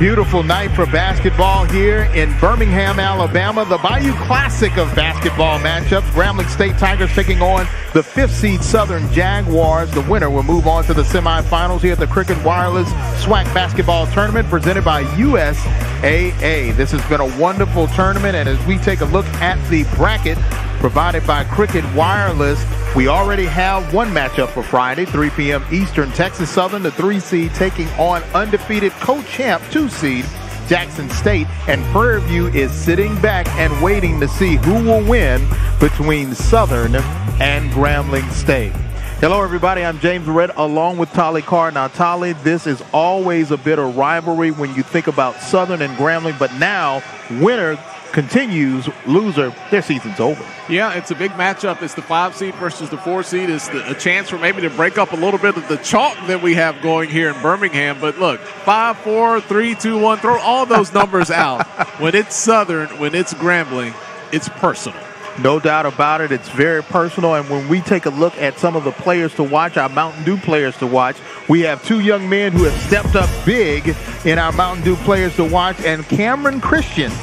Beautiful night for basketball here in Birmingham, Alabama. The Bayou Classic of basketball matchups. Grambling State Tigers taking on the 5th seed Southern Jaguars. The winner will move on to the semifinals here at the Cricket Wireless SWAC basketball tournament presented by USAA. This has been a wonderful tournament, and as we take a look at the bracket provided by Cricket Wireless, we already have one matchup for Friday, 3 p.m. Eastern. Texas Southern, the 3 seed, taking on undefeated co-champ 2 seed Jackson State. And Prairie View is sitting back and waiting to see who will win between Southern and Grambling State. Hello, everybody. I'm James Red along with Tolly Carr. Now, Tolly, this is always a bit of rivalry when you think about Southern and Grambling, but now winner continues, loser, their season's over. Yeah, it's a big matchup. It's the 5 seed versus the 4 seed. It's a chance for maybe to break up a little bit of the chalk that we have going here in Birmingham. But look, 5, 4, 3, 2, 1, throw all those numbers out. When it's Southern, when it's Grambling, it's personal. No doubt about it. It's very personal. And when we take a look at some of the players to watch, our Mountain Dew players to watch, we have 2 young men who have stepped up big in our Mountain Dew players to watch. And Cameron Christian,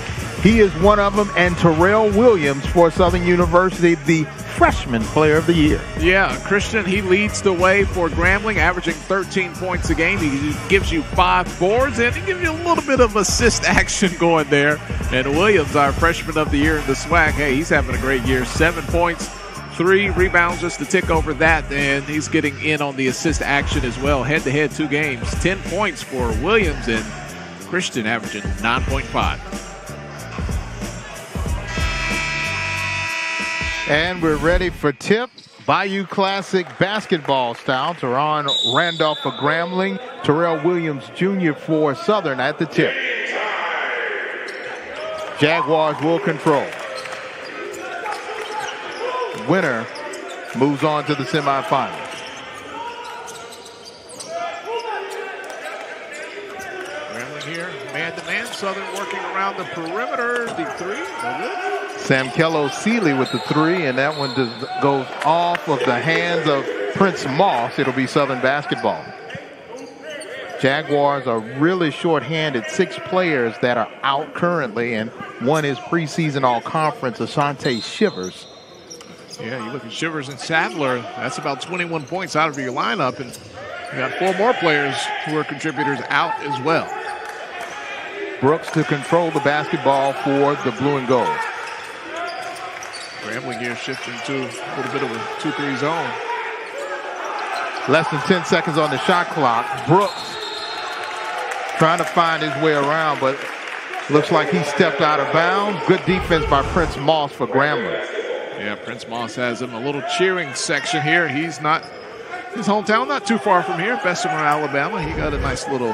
he is one of them, and Terrell Williams for Southern University, the freshman player of the year. Yeah, Christian, he leads the way for Grambling, averaging 13 points a game. He gives you 5 boards, and he gives you a little bit of assist action going there. And Williams, our freshman of the year in the SWAC, hey, he's having a great year. 7 points, 3 rebounds, just to tick over that, and he's getting in on the assist action as well. Head-to-head 2 games, 10 points for Williams, and Christian averaging 9.5. And we're ready for tip. Bayou Classic basketball style. Teron Randolph for Grambling. Terrell Williams Jr. for Southern at the tip. Jaguars will control. Winner moves on to the semifinals. Grambling here, man-to-man. Southern working around the perimeter. Deep 3. Samkello Seeley with the 3, and that one goes off of the hands of Prince Moss. It'll be Southern basketball. Jaguars are really short-handed. 6 players that are out currently, and one is preseason all-conference, Asante Shivers. Yeah, you look at Shivers and Sadler, that's about 21 points out of your lineup, and you got 4 more players who are contributors out as well. Brooks to control the basketball for the blue and gold. Grambling here shifting to a little bit of a 2-3 zone. Less than 10 seconds on the shot clock. Brooks trying to find his way around, but looks like he stepped out of bounds. Good defense by Prince Moss for Grambling. Yeah, Prince Moss has him a little cheering section here. He's not, his hometown not too far from here, Bessemer, Alabama. He got a nice little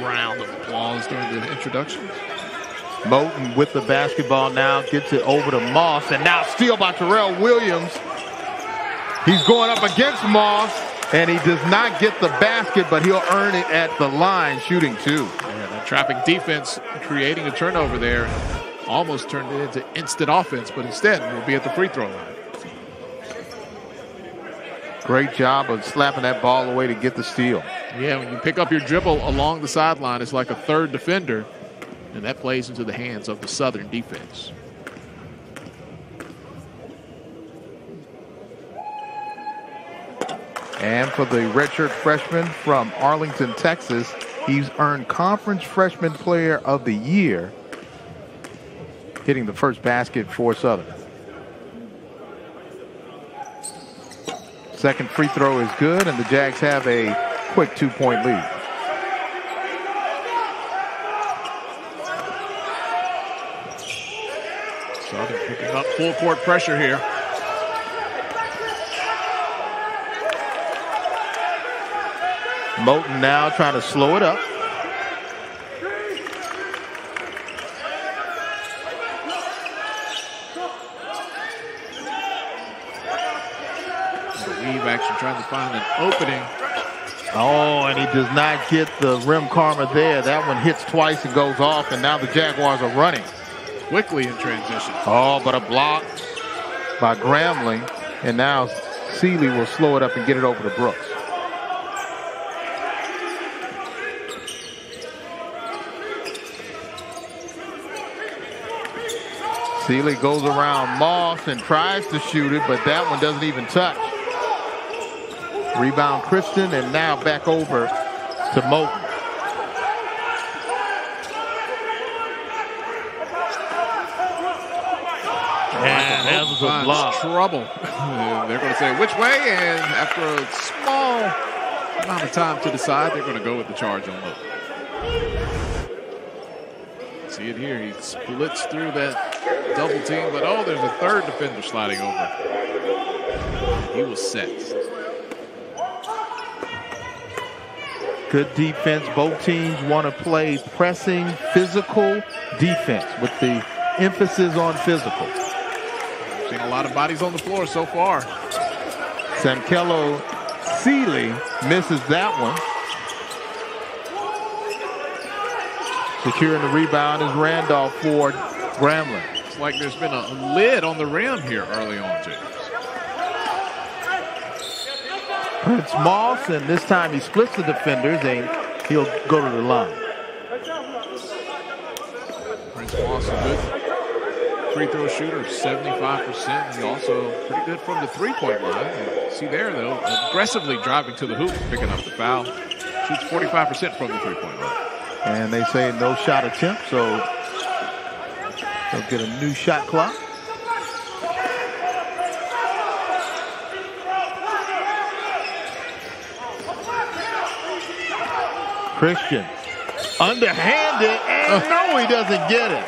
round of applause during the introductions. Moten with the basketball now, gets it over to Moss, and now steal by Terrell Williams. He's going up against Moss, and he does not get the basket, but he'll earn it at the line, shooting 2. Yeah, that trapping defense, creating a turnover there, almost turned it into instant offense, but instead we'll be at the free throw line. Great job of slapping that ball away to get the steal. Yeah, when you pick up your dribble along the sideline, it's like a third defender. And that plays into the hands of the Southern defense. And for the redshirt freshman from Arlington, Texas, he's earned Conference Freshman Player of the Year, hitting the first basket for Southern. Second free throw is good, and the Jags have a quick 2-point lead. Southern picking up full court pressure here. Moten now trying to slow it up. Weave actually trying to find an opening. Oh, and he does not get the rim karma there. That one hits twice and goes off, and now the Jaguars are running. Quickly in transition. Oh, but a block by Grambling, and now Seeley will slow it up and get it over to Brooks. Seeley goes around Moss and tries to shoot it, but that one doesn't even touch. Rebound Christian, and now back over to Moulton. And that was a block. Trouble. They're going to say which way, and after a small amount of time to decide, they're going to go with the charge on Moulton. See it here. He splits through that double team, but oh, there's a third defender sliding over. He was set. Good defense. Both teams want to play pressing, physical defense with the emphasis on physical. Seen a lot of bodies on the floor so far. Sankello Seeley misses that one. Securing the rebound is Randolph for Grambling. It's like there's been a lid on the rim here early on, too. Prince Moss, and this time he splits the defenders, and he'll go to the line. Prince Moss, a good free throw shooter, 75%. He also pretty good from the three-point line. And see there, though, aggressively driving to the hoop, picking up the foul. Shoots 45% from the three-point line. And they say no shot attempt, so they'll get a new shot clock. Christian, underhanded, and no, he doesn't get it.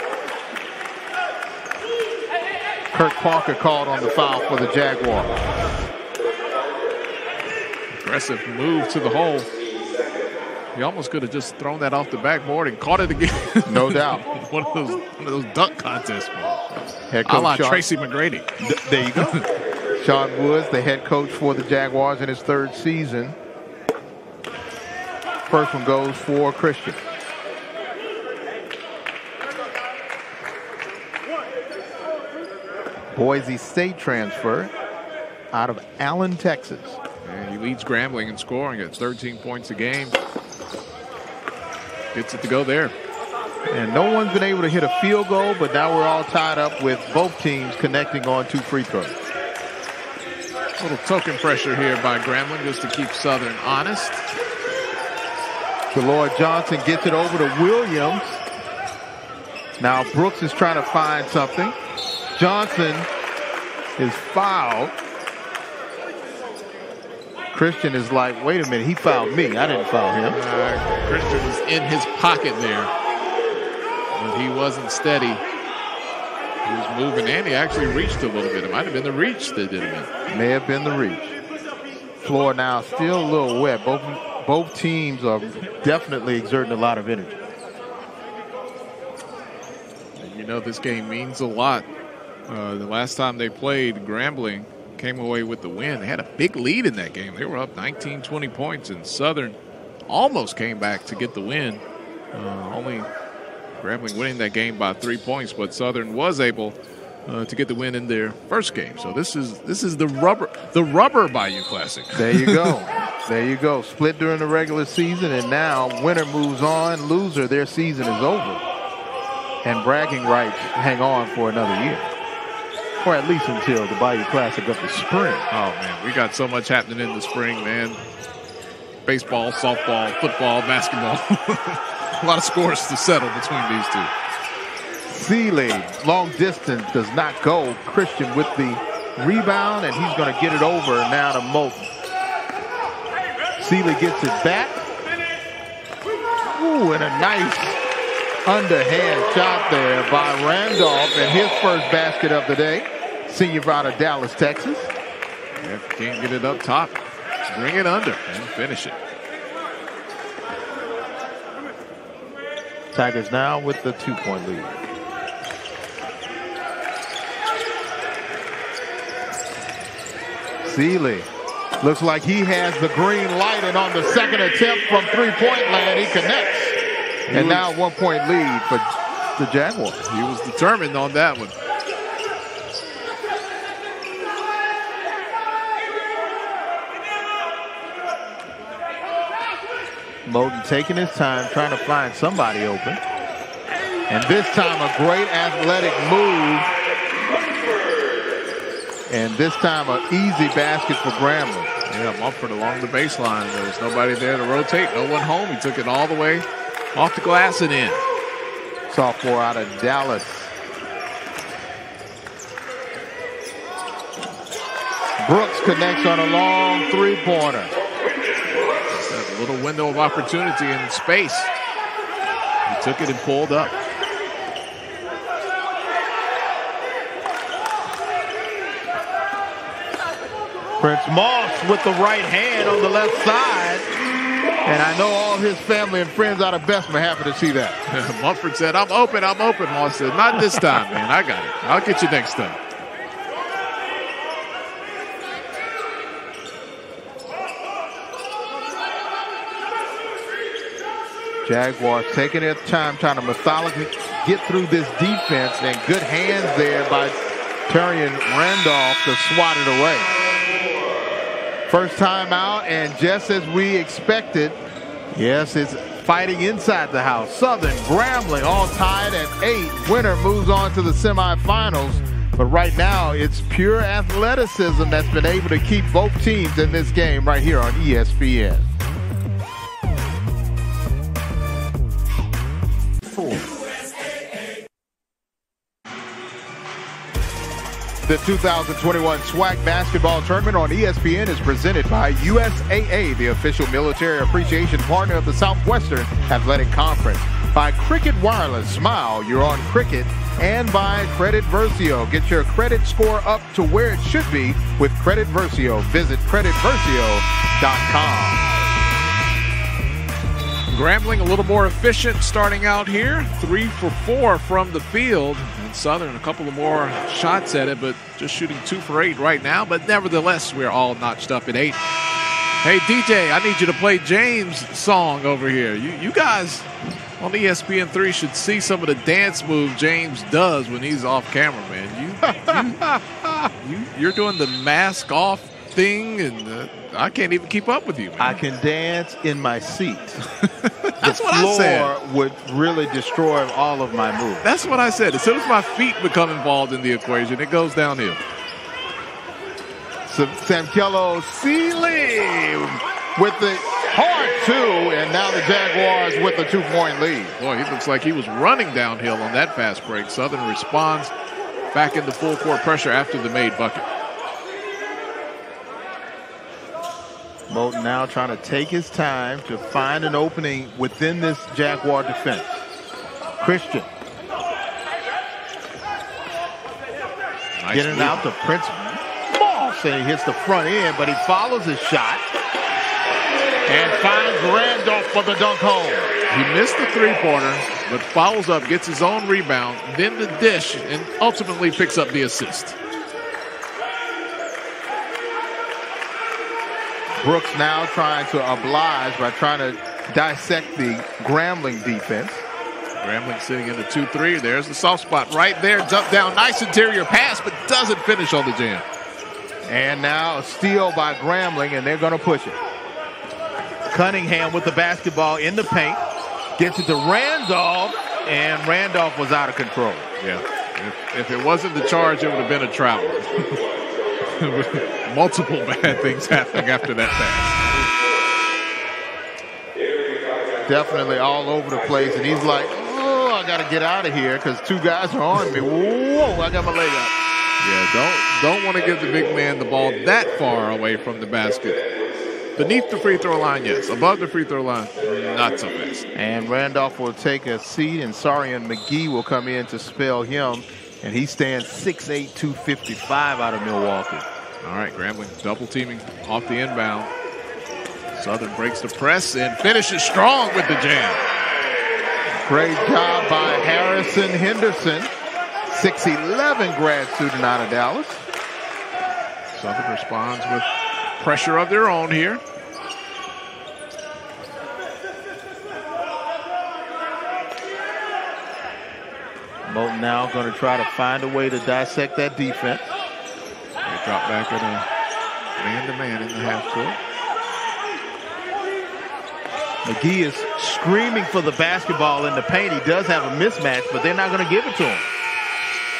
Kirk Parker called on the foul for the Jaguars. Aggressive move to the hole. He almost could have just thrown that off the backboard and caught it again. No doubt. one of those dunk contests. Head coach a la Sean, Tracy McGrady. There you go. Sean Woods, the head coach for the Jaguars in his third season. First one goes for Christian. Boise State transfer out of Allen, Texas. And he leads Grambling in scoring at 13 points a game. Gets it to go there. And no one's been able to hit a field goal, but now we're all tied up with both teams connecting on 2 free throws. A little token pressure here by Grambling just to keep Southern honest. Delord Johnson gets it over to Williams. Now Brooks is trying to find something. Johnson is fouled. Christian is like, wait a minute, he fouled me. I didn't foul him. Christian was in his pocket there. But he wasn't steady. He was moving, and he actually reached a little bit. It might have been the reach that did him in. May have been the reach. Floor now still a little wet. Both teams are definitely exerting a lot of energy. And you know this game means a lot. The last time they played, Grambling came away with the win. They had a big lead in that game. They were up 19, 20 points, and Southern almost came back to get the win. Only Grambling winning that game by 3 points, but Southern was able to get the win in their first game. So this is the rubber Bayou Classic. There you go. There you go. Split during the regular season, and now winner moves on. Loser, their season is over. And bragging rights hang on for another year. Or at least until the Bayou Classic of the spring. Oh, man, we got so much happening in the spring, man. Baseball, softball, football, basketball. A lot of scores to settle between these two. Seeley, long distance, does not go. Christian with the rebound, and he's going to get it over now to Moulton. Seeley gets it back. Ooh, and a nice underhand shot there by Randolph, and his first basket of the day. Senior out of Dallas, Texas. If you can't get it up top, bring it under and finish it. Tigers now with the 2-point lead. Seeley looks like he has the green light, and on the second attempt from three-point land, he connects. And now 1-point lead for the Jaguars. He was determined on that one. Moulton taking his time, trying to find somebody open. And this time a great athletic move And this time, an easy basket for Grambling. Yeah, Mumford along the baseline. There was nobody there to rotate. No one home. He took it all the way off the glass and in. Sophomore out of Dallas. Brooks connects on a long three-pointer. A little window of opportunity in space. He took it and pulled up. Prince Moss with the right hand on the left side. And I know all his family and friends out of Bessemer happy to see that. Mumford said, I'm open. Moss said, not this time, man. I got it. I'll get you next time. Jaguars taking their time trying to methodically get through this defense, and good hands there by Terian Randolph to swat it away. First time out, and just as we expected, yes, it's fighting inside the house. Southern, Grambling all tied at 8. Winner moves on to the semifinals. But right now, it's pure athleticism that's been able to keep both teams in this game right here on ESPN. The 2021 SWAC basketball tournament on ESPN is presented by USAA, the official military appreciation partner of the Southwestern Athletic Conference. By Cricket Wireless, smile, you're on cricket. And by Credit Versio. Get your credit score up to where it should be with Credit Versio. Visit creditversio.com. Grambling a little more efficient starting out here. 3 for 4 from the field. And Southern a couple of more shots at it, but just shooting 2 for 8 right now. But nevertheless, we're all notched up at 8. Hey, DJ, I need you to play James' song over here. You guys on ESPN3 should see some of the dance moves James does when he's off camera, man. You're doing the mask off thing, and I can't even keep up with you, man. I can dance in my seat. That's what I said. The floor would really destroy all of my moves. That's what I said. As soon as my feet become involved in the equation, it goes downhill. Samkello Seeley with the hard 2, and now the Jaguars with the 2-point lead. Boy, he looks like he was running downhill on that fast break. Southern responds back into full court pressure after the made bucket. Moulton now trying to take his time to find an opening within this Jaguar defense. Christian. Nice getting move. Out to Prince Moss, and he hits the front end, but he follows his shot and finds Randolph for the dunk home. He missed the three-pointer, but follows up, gets his own rebound, then the dish, and ultimately picks up the assist. Brooks now trying to oblige by trying to dissect the Grambling defense. Grambling sitting in the 2-3. There's the soft spot right there. Jump down, nice interior pass, but doesn't finish on the jam. And now a steal by Grambling, and they're going to push it. Cunningham with the basketball in the paint. Gets it to Randolph, and Randolph was out of control. Yeah. If it wasn't the charge, it would have been a travel. Multiple bad things happening after that pass. Definitely all over the place, and he's like, oh, I got to get out of here because 2 guys are on me. Whoa, I got my leg up. Yeah, don't want to give the big man the ball that far away from the basket. Beneath the free throw line, yes. Above the free throw line, not so fast. And Randolph will take a seat, and Sarian McGee will come in to spell him. And he stands 6'8", 255 out of Milwaukee. All right, Grambling double teaming off the inbound. Southern breaks the press and finishes strong with the jam. Great job by Harrison Henderson, 6'11" grad student out of Dallas. Southern responds with pressure of their own here. Moulton now going to try to find a way to dissect that defense. They drop back at a man-to-man in the half court. McGee is screaming for the basketball in the paint. He does have a mismatch, but they're not going to give it to him.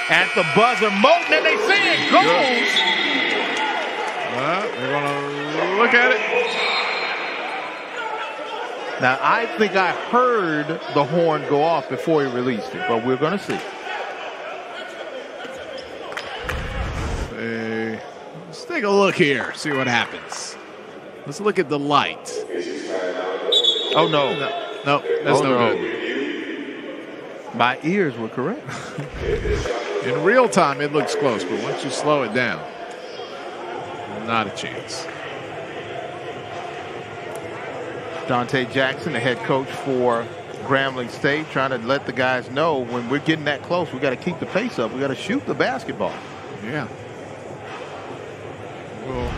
at the buzzer. Moten, and they say it goes. Well, they're going to look at it. Now, I think I heard the horn go off before he released it, but we're going to see. Let's take a look here, see what happens. Let's look at the light. Oh, no. No, that's no good. My ears were correct. In real time, it looks close, but once you slow it down, not a chance. Dante Jackson, the head coach for Grambling State, trying to let the guys know when we're getting that close, we got to keep the pace up. We got to shoot the basketball. Yeah. We'll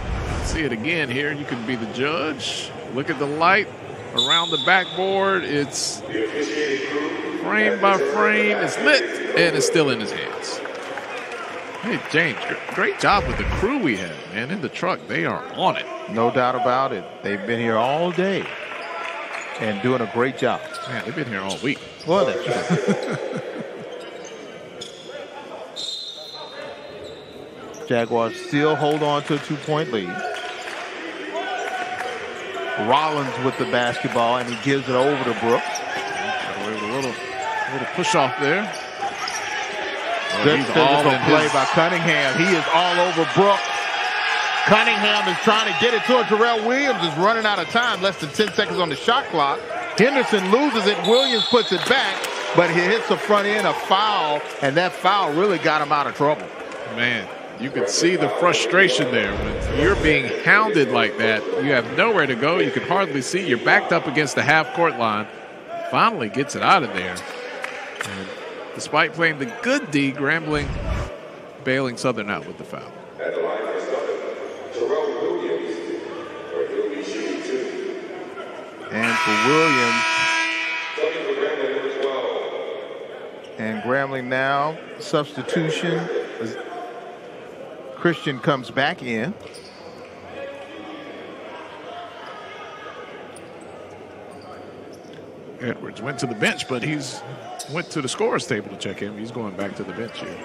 see it again here. You can be the judge. Look at the light around the backboard. It's frame by frame. It's lit, and it's still in his hands. Hey, James, great job with the crew we have, man. In the truck, they are on it. No doubt about it. They've been here all day and doing a great job. Man, they've been here all week. Well, that's true. Jaguars still hold on to a 2-point lead. Rollins with the basketball, and he gives it over to Brooks. A little push off there. Good physical play by Cunningham. He is all over Brooks. Cunningham is trying to get it to him. Terrell Williams is running out of time. Less than 10 seconds on the shot clock. Henderson loses it. Williams puts it back, but he hits the front end, a foul, and that foul really got him out of trouble. Man, you can see the frustration there. When you're being hounded like that, you have nowhere to go. You can hardly see. You're backed up against the half-court line. Finally gets it out of there. And despite playing the good D, Grambling bailing Southern out with the foul. At the line for Southern, Terrell Williams, or he'll be shooting 2. And for Williams. Subbing for Grambling, number 12. And Grambling now, substitution. Christian comes back in. Edwards went to the bench, but he's went to the scorer's table to check him. He's going back to the bench here.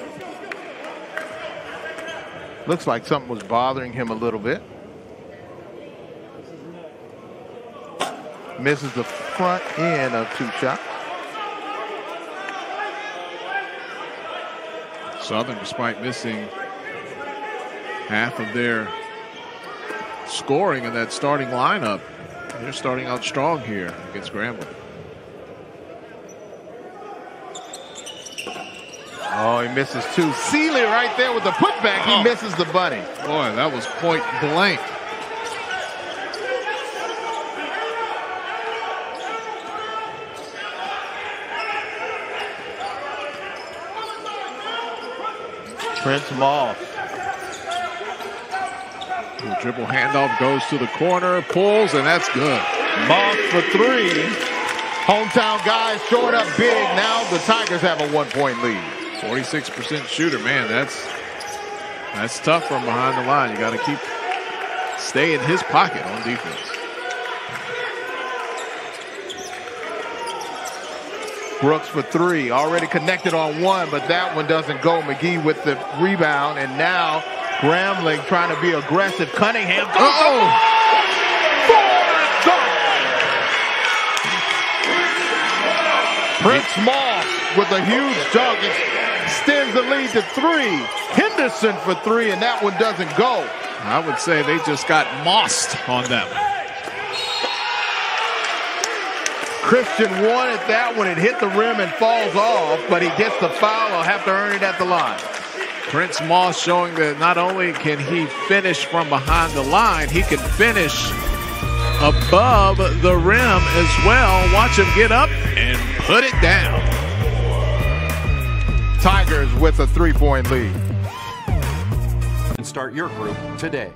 Looks like something was bothering him a little bit. Misses the front end of 2 shots. Southern, despite missing half of their scoring in that starting lineup, they're starting out strong here against Grambling. Oh, he misses 2. Seeley right there with the putback. He misses the bunny. Boy, that was point blank. Prince Moss. The dribble handoff goes to the corner, pulls, and that's good. Moss for 3. Hometown guys showing up big. Now the Tigers have a 1-point lead. 46% shooter, man. That's tough from behind the line. You got to stay in his pocket on defense. Brooks for 3. Already connected on 1, but that one doesn't go. McGee with the rebound, and now Grambling trying to be aggressive. Cunningham. Prince Moss with a huge dunk. Extends the lead to 3. Henderson for 3, and that one doesn't go. I would say they just got mossed on that one. Christian wanted that one. It hit the rim and falls off, but he gets the foul. He'll have to earn it at the line. Prince Moss showing that not only can he finish from behind the line, he can finish above the rim as well. Watch him get up and put it down. Tigers with a 3-point lead. And start your group today.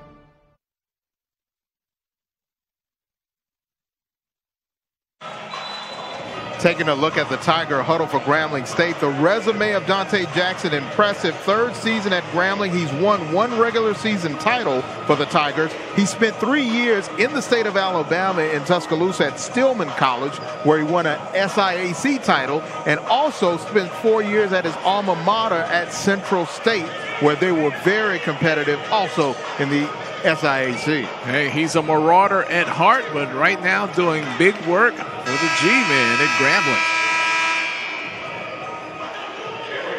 Taking a look at the Tiger huddle for Grambling State. The resume of Dante Jackson, impressive. Third season at Grambling. He's won 1 regular season title for the Tigers. He spent 3 years in the state of Alabama in Tuscaloosa at Stillman College, where he won an SIAC title, and also spent 4 years at his alma mater at Central State, where they were very competitive also in the SIAC. Hey, he's a marauder at heart, but right now doing big work for the G-Men at Grambling.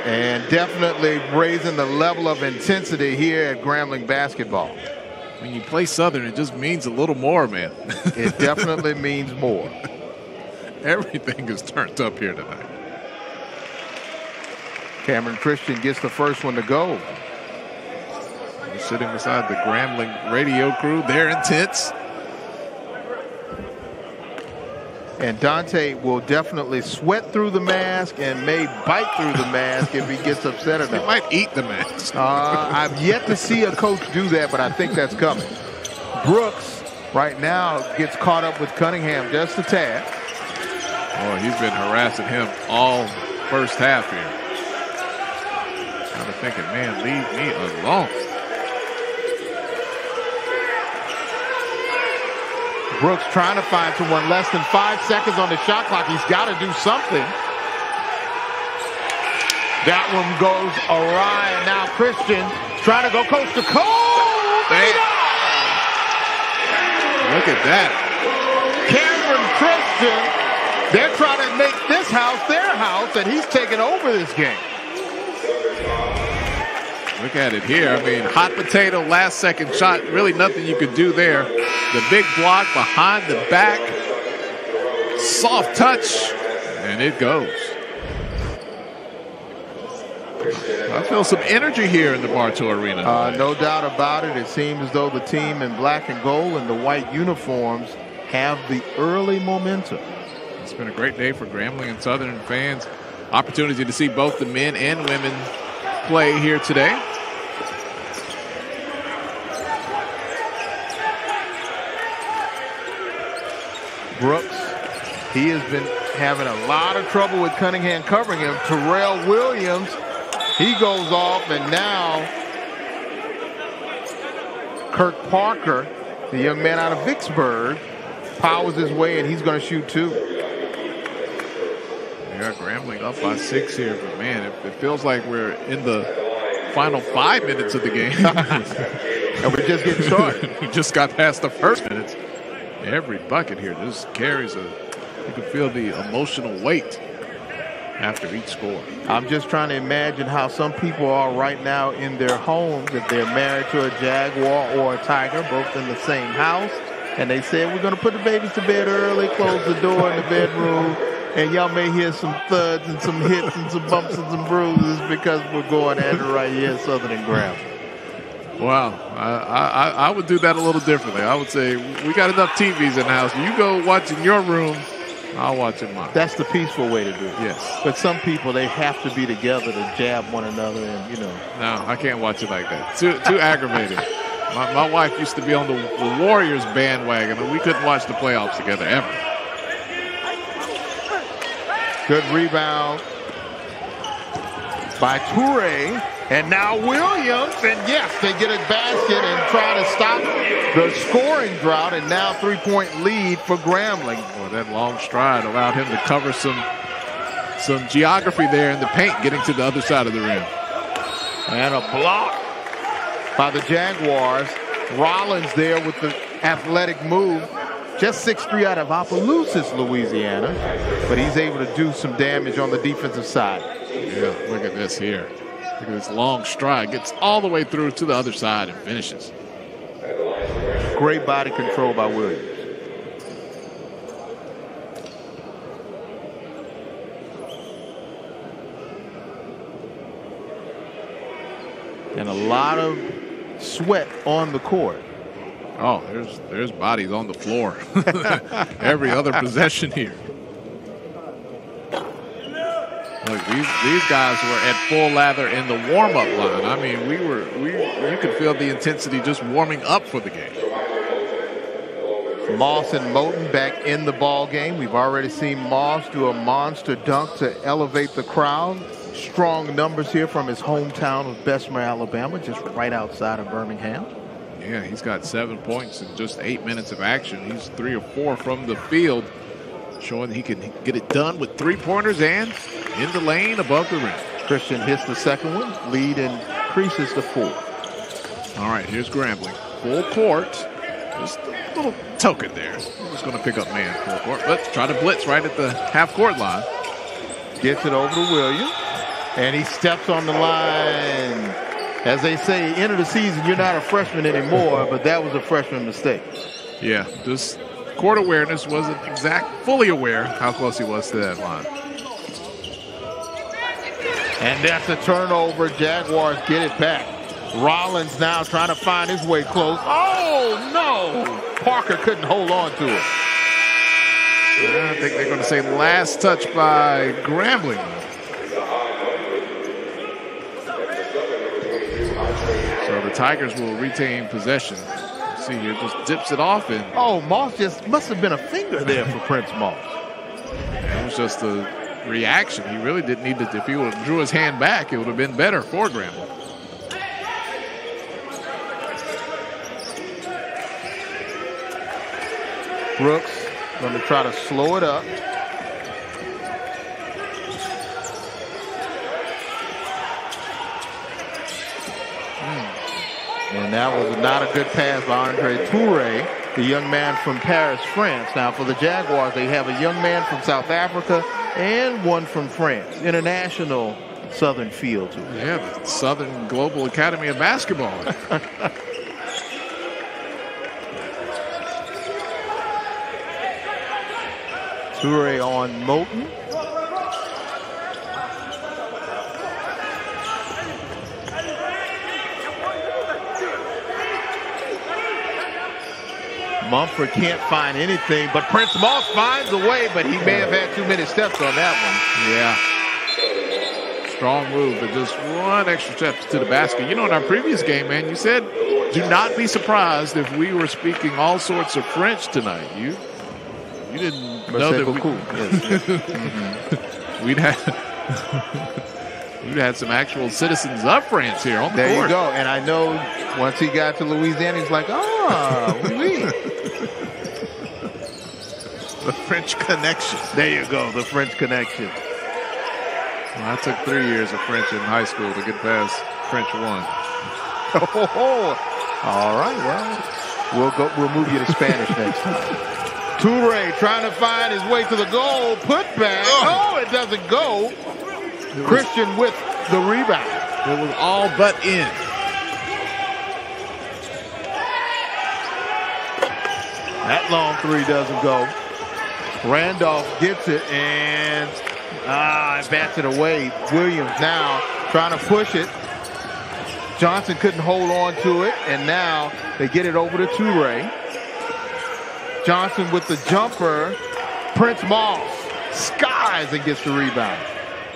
And definitely raising the level of intensity here at Grambling basketball. When you play Southern, it just means a little more, man. It definitely means more. Everything is turned up here tonight. Cameron Christian gets the first one to go. He's sitting beside the Grambling radio crew. They're intense. And Dante will definitely sweat through the mask and may bite through the mask if he gets upset enough. He might eat the mask. I've yet to see a coach do that, but I think that's coming. Brooks right now gets caught up with Cunningham just a tad. Oh, he's been harassing him all first half here. Kind of thinking, man, leave me alone. Brooks trying to find someone. Less than 5 seconds on the shot clock. He's got to do something. That one goes awry, and now Christian trying to go coast to coast. Look at that. Cameron Christian, they're trying to make this house their house, and he's taking over this game. Look at it here. I mean, hot potato, last second shot. Really nothing you could do there. The big block behind the back. Soft touch. And it goes. I feel some energy here in the Bartow Arena. No doubt about it. It seems as though the team in black and gold and the white uniforms have the early momentum. It's been a great day for Grambling and Southern fans. Opportunity to see both the men and women play here today. Brooks, he has been having a lot of trouble with Cunningham covering him. Terrell Williams, he goes off, and now Kirk Parker, the young man out of Vicksburg, powers his way, and he's going to shoot 2. Yeah, Grambling up by 6 here, but man, it feels like we're in the final 5 minutes of the game. And we're just getting started. We just got past the first minutes. Every bucket here just carries you can feel the emotional weight after each score. I'm just trying to imagine how some people are right now in their homes if they're married to a Jaguar or a Tiger, both in the same house, and they said, we're going to put the babies to bed early, close the door in the bedroom, and y'all may hear some thuds and some hits and some bumps and some bruises because we're going at it right here at Southern and Grambling. Wow, I would do that a little differently. I would say, we got enough TVs in the house. You go watch in your room, I'll watch in mine. That's the peaceful way to do it. Yes. But some people, they have to be together to jab one another and, you know. No, I can't watch it like that. Too aggravating. My wife used to be on the Warriors bandwagon, and we couldn't watch the playoffs together ever. Good rebound by Toure. And now Williams, and yes, they get a basket and try to stop the scoring drought, and now 3-point lead for Grambling. Boy, that long stride allowed him to cover some geography there in the paint, getting to the other side of the rim. And a block by the Jaguars. Rollins there with the athletic move. Just 6'3" out of Opelousas, Louisiana. But he's able to do some damage on the defensive side. Yeah, look at this here. Look at this long stride. Gets all the way through to the other side and finishes. Great body control by Williams. And a lot of sweat on the court. Oh, there's bodies on the floor. Every other possession here. Look, these guys were at full lather in the warm-up line. I mean, you could feel the intensity just warming up for the game. Moss and Moten back in the ball game. We've already seen Moss do a monster dunk to elevate the crowd. Strong numbers here from his hometown of Bessemer, Alabama, just right outside of Birmingham. Yeah, he's got 7 points in just 8 minutes of action. He's 3 or 4 from the field, showing he can get it done with 3-pointers and in the lane above the rim. Christian hits the second one. Lead increases to 4. All right, here's Grambling. Full court. Just a little token there. I'm just going to pick up man full court. Let's try to blitz right at the half-court line. Gets it over to Williams. And he steps on the line. As they say, end of the season, you're not a freshman anymore, but that was a freshman mistake. Yeah, just court awareness, wasn't fully aware how close he was to that line. And that's a turnover. Jaguars get it back. Rollins now trying to find his way close. Oh, no! Parker couldn't hold on to it. I think they're going to say last touch by Grambling. So the Tigers will retain possession. Let's see here, just dips it off. And oh, Moss just must have been a finger there for Prince Moss. It was just a reaction. He really didn't need to. If he would have drew his hand back, it would have been better for Grambling. Brooks going to try to slow it up. And that was not a good pass by Andre Toure, the young man from Paris, France. Now for the Jaguars, they have a young man from South Africa and one from France. International Southern field too. Yeah, the Southern Global Academy of Basketball. Toure on Moten. Mumford can't find anything, but Prince Moss finds a way, but he may have had too many steps on that one. Yeah. Strong move, but just one extra step to the basket. You know, in our previous game, man, you said, do not be surprised if we were speaking all sorts of French tonight. You didn't know that we... Cool. Yes. We'd had some actual citizens of France here on the court. There you go. And I know once he got to Louisiana, he's like, oui. The French connection. There you go, the French connection. Well, I took 3 years of French in high school to get past French 1. All right, well, we'll move you to Spanish next time. Toure trying to find his way to the goal. Put back. Oh, it doesn't go. Christian with the rebound. It was all but in. That long three doesn't go. Randolph gets it and bats it away. Williams now trying to push it. Johnson couldn't hold on to it, and now they get it over to Toure. Johnson with the jumper. Prince Moss skies and gets the rebound.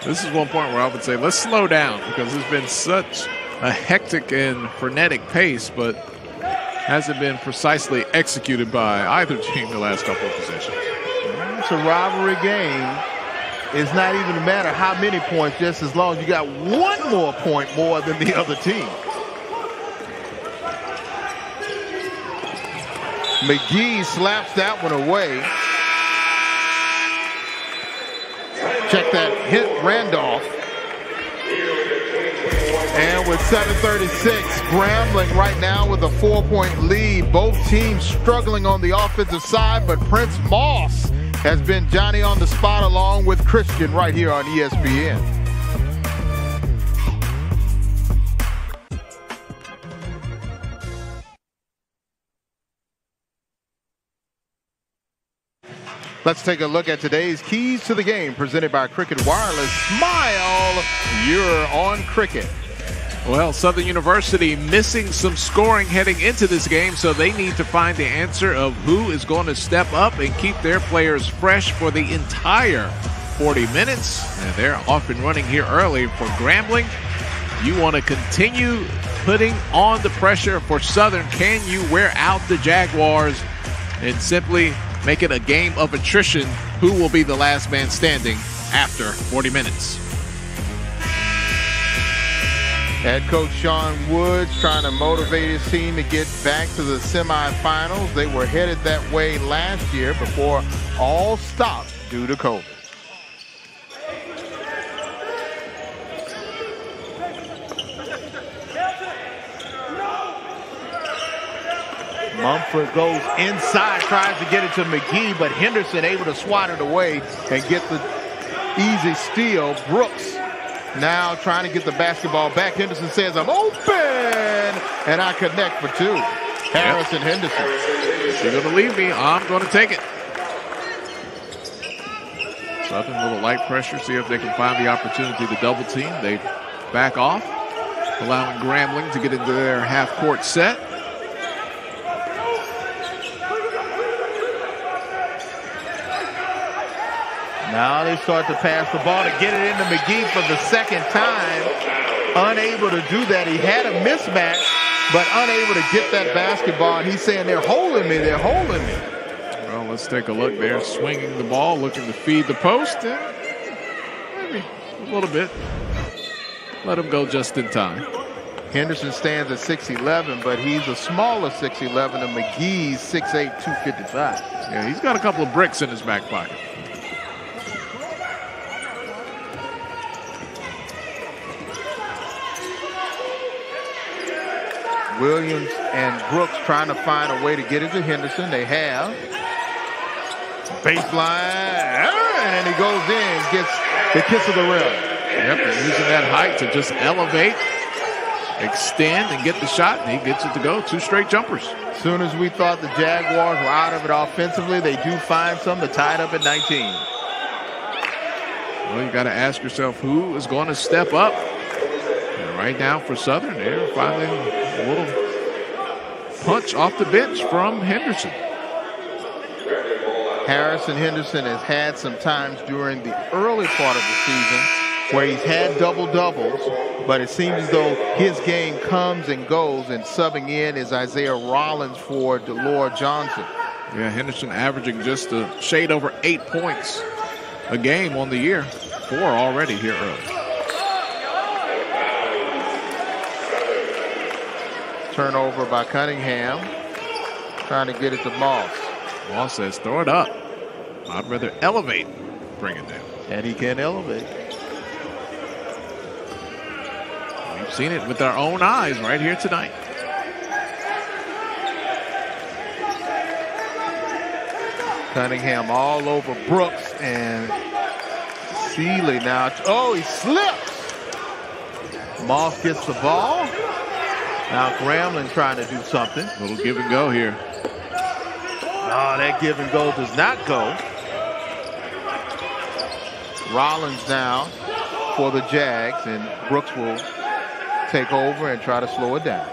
This is one point where I would say let's slow down because it's been such a hectic and frenetic pace, but hasn't been precisely executed by either team the last couple of possessions. It's a rivalry game. It's not even a matter how many points, just as long as you got one more point more than the other team. McGee slaps that one away. Check that hit, Randolph. And with 7:36, Grambling right now with a 4-point lead. Both teams struggling on the offensive side, but Prince Moss has been Johnny on the spot along with Christian right here on ESPN. Let's take a look at today's keys to the game presented by Cricket Wireless. Smile, you're on Cricket. Well, Southern University missing some scoring heading into this game, so they need to find the answer of who is going to step up and keep their players fresh for the entire 40 minutes. And they're off and running here early for Grambling. You want to continue putting on the pressure for Southern. Can you wear out the Jaguars and simply make it a game of attrition. Who will be the last man standing after 40 minutes? Head coach Sean Woods trying to motivate his team to get back to the semifinals. They were headed that way last year before all stopped due to COVID. Mumford goes inside, tries to get it to McGee, but Henderson able to swat it away and get the easy steal. Brooks now trying to get the basketball back. Henderson says, I'm open, and I connect for two. Harrison Henderson. If you're going to leave me, I'm going to take it. Southern a little light pressure, see if they can find the opportunity to double team. They back off, allowing Grambling to get into their half-court set. Now they start to pass the ball to get it into McGee for the second time. Unable to do that. He had a mismatch, but unable to get that basketball. And he's saying, they're holding me, they're holding me. Well, let's take a look there. Swinging the ball, looking to feed the post. Maybe a little bit. Let him go just in time. Henderson stands at 6'11", but he's a smaller 6'11", and McGee's 6'8", 255. Yeah, he's got a couple of bricks in his back pocket. Williams and Brooks trying to find a way to get it to Henderson. They have. Baseline, and he goes in, gets the kiss of the rim. Yep, and using that height to just elevate, extend, and get the shot, and he gets it to go. Two straight jumpers. As soon as we thought the Jaguars were out of it offensively, they do find some to tie it up at 19. Well, you got to ask yourself who is going to step up. And right now for Southern, they're finding a little punch off the bench from Henderson. Harrison Henderson has had some times during the early part of the season where he's had double-doubles, but it seems as though his game comes and goes, and subbing in is Isaiah Rollins for Delore Johnson. Yeah, Henderson averaging just a shade over 8 points a game on the year. 4 already here early. Turnover by Cunningham, trying to get it to Moss. Moss says, throw it up. I'd rather elevate, bring it down. And he can elevate. We've seen it with our own eyes right here tonight. Cunningham all over Brooks, and Seeley now. Oh, he slips. Moss gets the ball. Now Grambling trying to do something. A little give and go here. Oh, that give and go does not go. Rollins now for the Jags, and Brooks will take over and try to slow it down.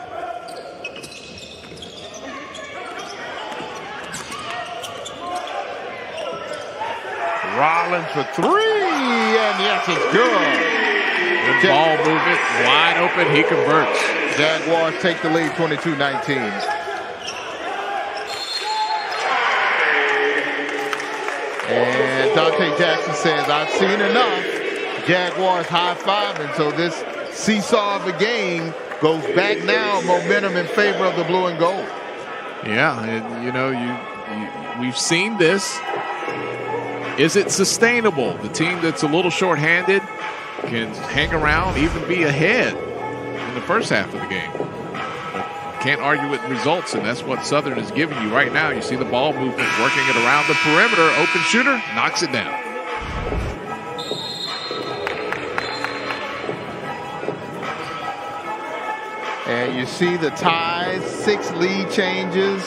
Rollins for three, and yes, it's good. Good ball movement, wide open, he converts. Jaguars take the lead 22-19. And Dante Jackson says, I've seen enough. Jaguars high-fiving, so this seesaw of a game goes back now, momentum in favor of the blue and gold. Yeah, and you know, we've seen this. Is it sustainable? The team that's a little short-handed can hang around, even be ahead in the first half of the game. But can't argue with results, and that's what Southern is giving you right now. You see the ball movement, working it around the perimeter. Open shooter, knocks it down. And you see the ties, 6 lead changes.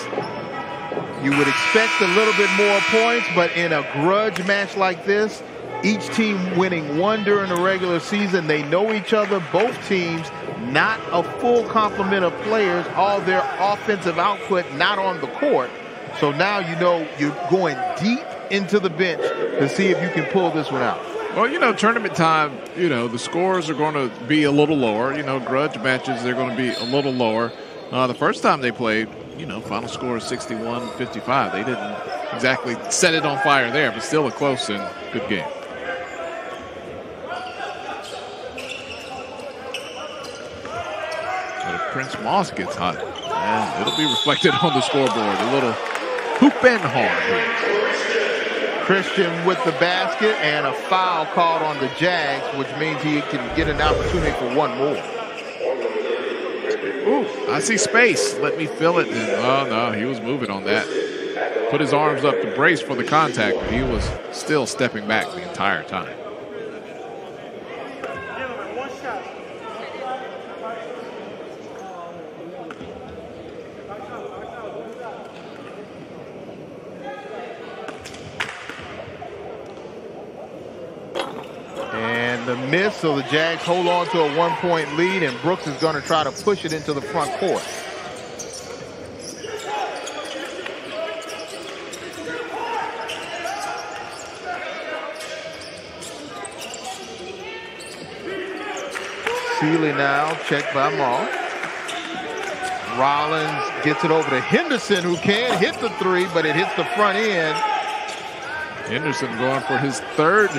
You would expect a little bit more points, but in a grudge match like this, each team winning 1 during the regular season, they know each other. Both teams, not a full complement of players, all their offensive output not on the court. So now you know you're going deep into the bench to see if you can pull this one out. Well, you know, tournament time, you know, the scores are going to be a little lower. You know, grudge matches, they're going to be a little lower. The first time they played, you know, final score is 61-55. They didn't exactly set it on fire there, but still a close and good game. But if Prince Moss gets hot, it'll be reflected on the scoreboard. A little hoop and horn here. Christian with the basket and a foul called on the Jags, which means he can get an opportunity for one more. Ooh, I see space. Let me fill it. Oh, no, he was moving on that. Put his arms up to brace for the contact, but he was still stepping back the entire time. The miss, so the Jags hold on to a 1-point lead, and Brooks is going to try to push it into the front court. Sealy now, checked by Moss. Rollins gets it over to Henderson, who can hit the three, but it hits the front end. Henderson going for his third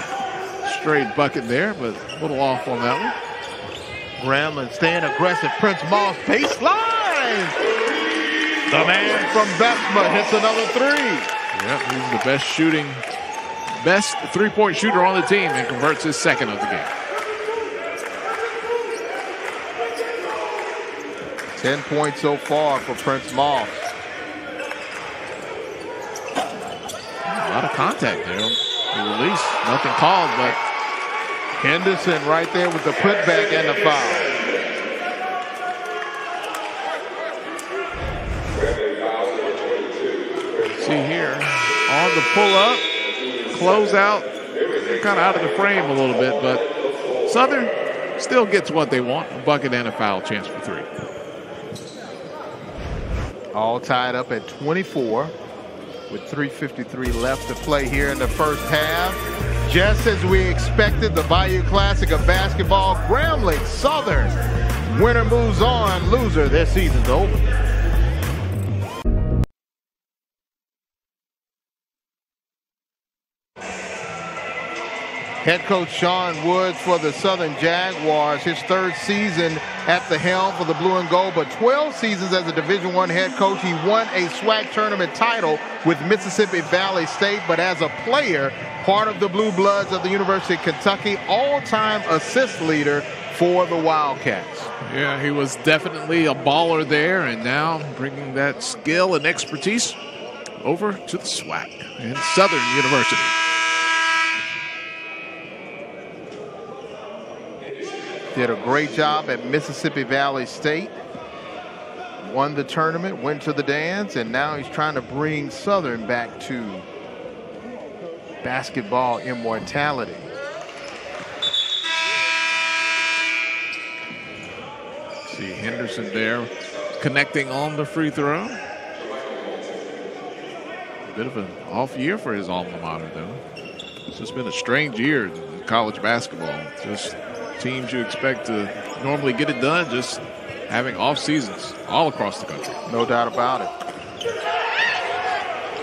straight bucket there, but a little off on that one. Grambling staying aggressive. Prince Moss baseline. The man from Besma hits another three. Yep, he's the best three-point shooter on the team and converts his second of the game. 10 points so far for Prince Moss. A lot of contact there. The release, nothing called, but Henderson right there with the putback and the foul. See here, on the pull-up, closeout, kind of out of the frame a little bit, but Southern still gets what they want, a bucket and a foul chance for three. All tied up at 24 with 3:53 left to play here in the first half. Just as we expected, the Bayou Classic of basketball, Grambling Southern. Winner moves on, loser, their season's over. Head coach Sean Woods for the Southern Jaguars, his third season at the helm for the blue and gold, but 12 seasons as a Division I head coach. He won a SWAC tournament title with Mississippi Valley State, but as a player, part of the Blue Bloods of the University of Kentucky, all-time assist leader for the Wildcats. Yeah, he was definitely a baller there, and now bringing that skill and expertise over to the SWAC and Southern University. Did a great job at Mississippi Valley State. Won the tournament, went to the dance, and now he's trying to bring Southern back to basketball immortality. See Henderson there connecting on the free throw. A bit of an off year for his alma mater, though. It's just been a strange year in college basketball. Just teams you expect to normally get it done, just having off seasons all across the country. No doubt about it.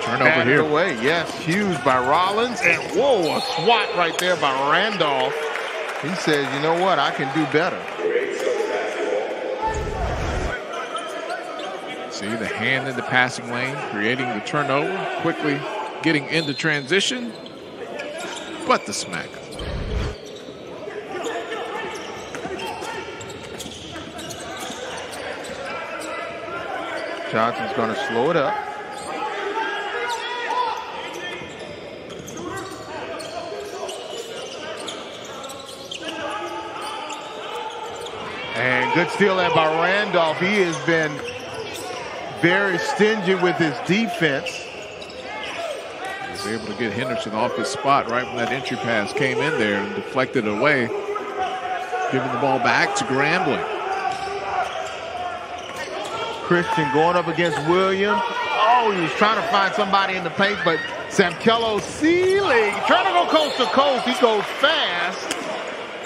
Turnover here. Away. Yes, huge by Rollins. And whoa, a swat right there by Randolph. He says, you know what, I can do better. See the hand in the passing lane, creating the turnover, quickly getting into transition, but the smack. Johnson's going to slow it up. And good steal there by Randolph. He has been very stingy with his defense. He was able to get Henderson off his spot right when that entry pass came in there and deflected it away, giving the ball back to Grambling. Christian going up against Williams. Oh, he was trying to find somebody in the paint, but Samkello Sealy trying to go coast to coast. He goes fast,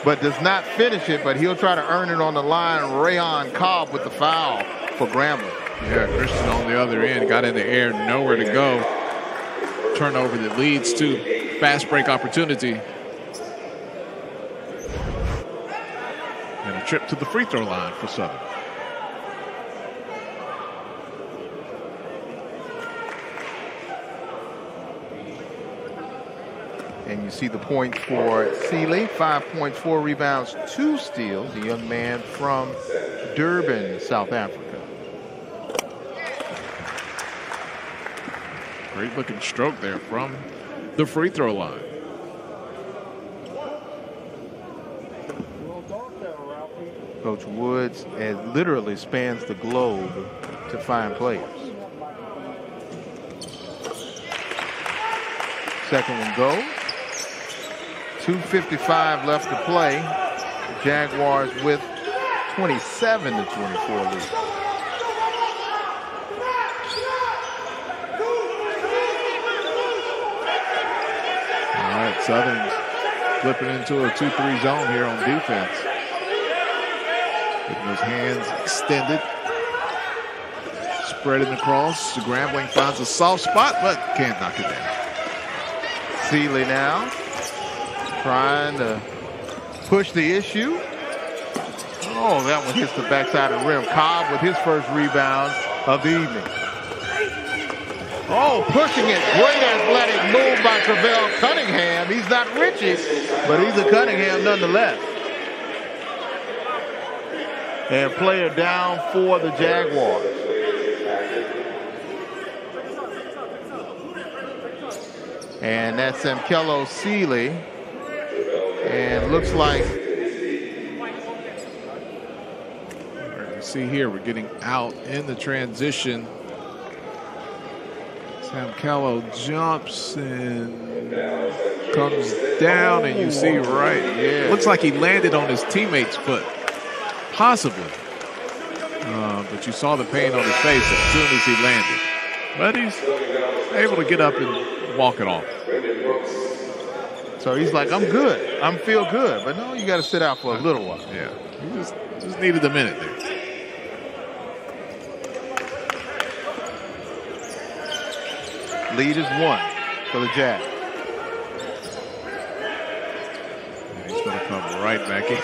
but does not finish it, but he'll try to earn it on the line. Rayon Cobb with the foul for Grambling. Yeah, Christian on the other end got in the air, nowhere to go. Turnover that leads to fast break opportunity. And a trip to the free throw line for Southern. And you see the points for Seeley, 5 points, 4 rebounds, 2 steals. The young man from Durban, South Africa. Great looking stroke there from the free throw line. Coach Woods literally spans the globe to find players. Second one goes. 2:55 left to play. The Jaguars with 27-24 lead. All right, Southern flipping into a 2-3 zone here on defense. Getting those hands extended. Spreading across. Grambling finds a soft spot, but can't knock it down. Seeley now trying to push the issue. Oh, that one hits the backside of the rim. Cobb with his first rebound of the evening. Oh, pushing it. Great athletic move by Travell Cunningham. He's not Richie, but he's a Cunningham nonetheless. And player down for the Jaguars. And that's Samkello Seeley. And looks like, see here, we're getting out in the transition. Samkello jumps and comes down, and you see looks like he landed on his teammate's foot, possibly. But you saw the pain on his face as soon as he landed. But he's able to get up and walk it off. So he's like, I'm good. I'm feel good. But no, you got to sit out for a little while. Yeah, he just needed a minute there. Lead is 1 for the Jazz. And he's going to come right back in.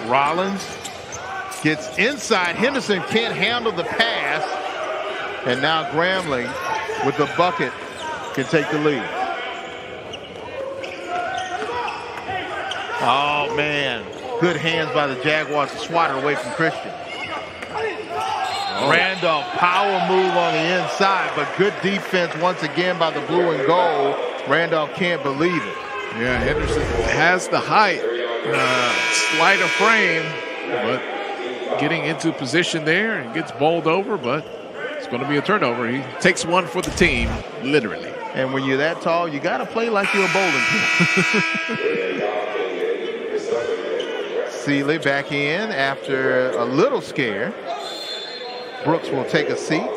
Rollins gets inside. Henderson can't handle the pass. And now Grambling with the bucket can take the lead. Oh, man. Good hands by the Jaguars to swat it away from Christian. Randolph, power move on the inside, but good defense once again by the blue and gold. Randolph can't believe it. Yeah, Henderson has the height, slighter frame, but getting into position there and gets bowled over, but it's going to be a turnover. He takes one for the team, literally. And when you're that tall, you got to play like you're a bowling pin. Seeley back in after a little scare. Brooks will take a seat.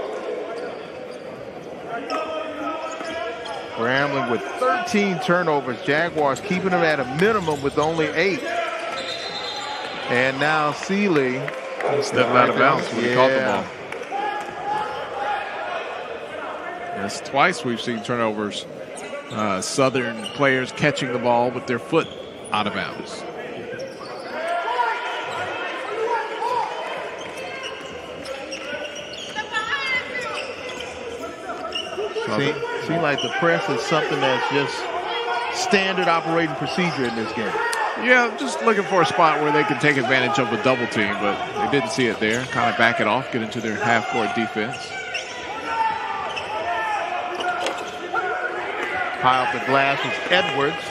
Grambling with 13 turnovers. Jaguars keeping them at a minimum with only 8. And now Seeley stepped out of bounds when he caught the ball. Yes, twice we've seen turnovers. Southern players catching the ball with their foot out of bounds. Seems like the press is something that's just standard operating procedure in this game. Yeah, just looking for a spot where they can take advantage of a double team, but they didn't see it there. Kind of back it off, get into their half-court defense. High off the glass is Edwards.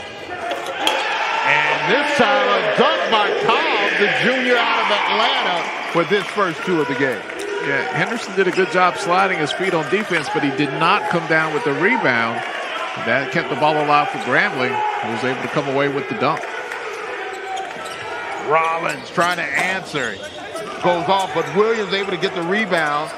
And this time a dunk by Cobb, the junior out of Atlanta, with his first 2 of the game. Yeah, Henderson did a good job sliding his feet on defense, but he did not come down with the rebound. That kept the ball alive for Grambling, who was able to come away with the dunk. Rollins trying to answer. Goes off, but Williams able to get the rebound.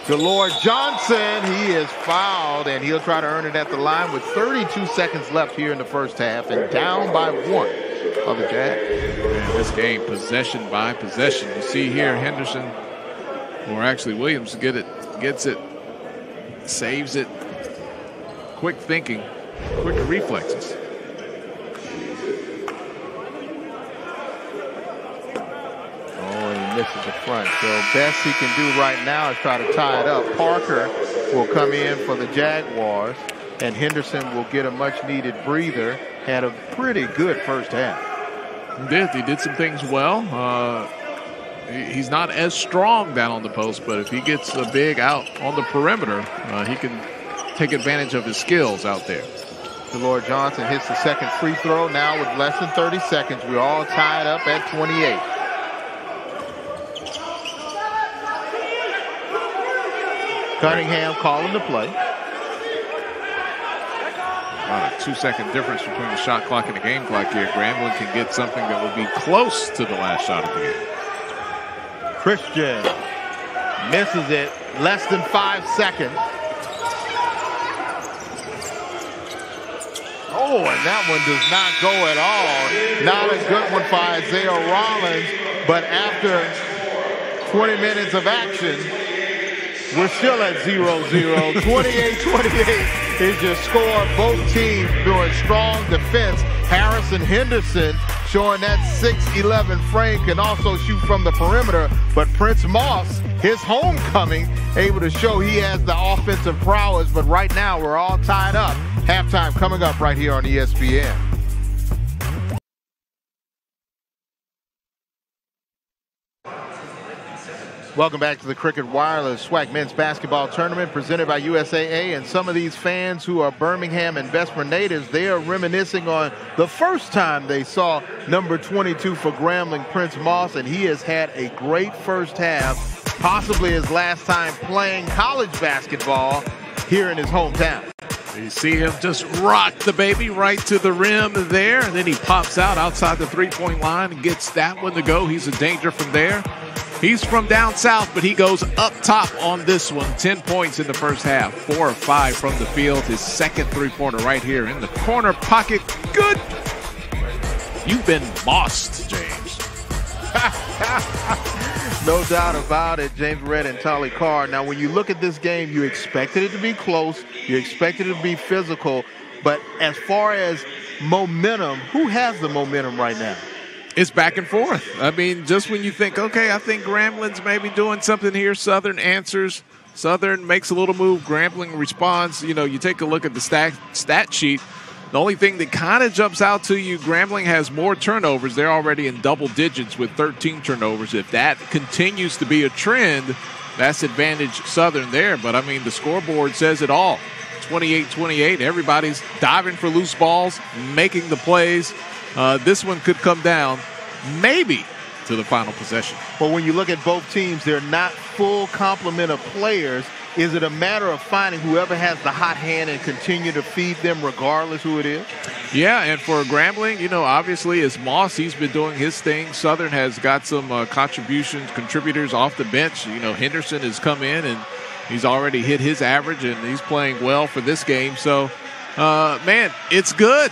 Delore Johnson, he is fouled, and he'll try to earn it at the line with 32 seconds left here in the first half, and down by 1 of the Jags. Man, this game, possession by possession. You see here, Henderson, or actually Williams, gets it, saves it. Quick thinking, quick reflexes. Misses the front. So best he can do right now is try to tie it up. Parker will come in for the Jaguars, and Henderson will get a much-needed breather. Had a pretty good first half. He did some things well. He's not as strong down on the post, but if he gets a big out on the perimeter, he can take advantage of his skills out there. Delore Johnson hits the second free throw now with less than 30 seconds. We're all tied up at 28. Cunningham calling the play. About a 2-second difference between the shot clock and the game clock here. Grambling can get something that will be close to the last shot of the game. Christian misses it. Less than 5 seconds. Oh, and that one does not go at all. Not a good one for Isaiah Rollins, but after 20 minutes of action, we're still at 0-0. 28-28 is your score. Both teams doing strong defense. Harrison Henderson showing that 6'11" frame, can also shoot from the perimeter. But Prince Moss, his homecoming, able to show he has the offensive prowess. But right now we're all tied up. Halftime coming up right here on ESPN. Welcome back to the Cricket Wireless SWAC Men's Basketball Tournament presented by USAA. And some of these fans who are Birmingham and Bessemer natives, they are reminiscing on the first time they saw number 22 for Grambling, Prince Moss, and he has had a great first half, possibly his last time playing college basketball here in his hometown. You see him just rock the baby right to the rim there, and then he pops out outside the three-point line and gets that one to go. He's a danger from there. He's from down south, but he goes up top on this one. 10 points in the first half, 4 of 5 from the field. His second three-pointer right here in the corner pocket. Good. You've been bossed, James. No doubt about it, James Red and Tolly Carr. Now, when you look at this game, you expected it to be close. You expected it to be physical. But as far as momentum, who has the momentum right now? It's back and forth. I mean, just when you think, okay, I think Grambling's maybe doing something here, Southern answers. Southern makes a little move. Grambling responds. You know, you take a look at the stat sheet. The only thing that kind of jumps out to you, Grambling has more turnovers. They're already in double digits with 13 turnovers. If that continues to be a trend, that's advantage Southern there. But, I mean, the scoreboard says it all. 28-28. Everybody's diving for loose balls, making the plays. This one could come down maybe to the final possession. But when you look at both teams, they're not full complement of players. Is it a matter of finding whoever has the hot hand and continue to feed them regardless who it is? Yeah, and for Grambling, you know, obviously is Moss. He's been doing his thing. Southern has got some contributors off the bench. You know, Henderson has come in and he's already hit his average and he's playing well for this game. So, man, it's good.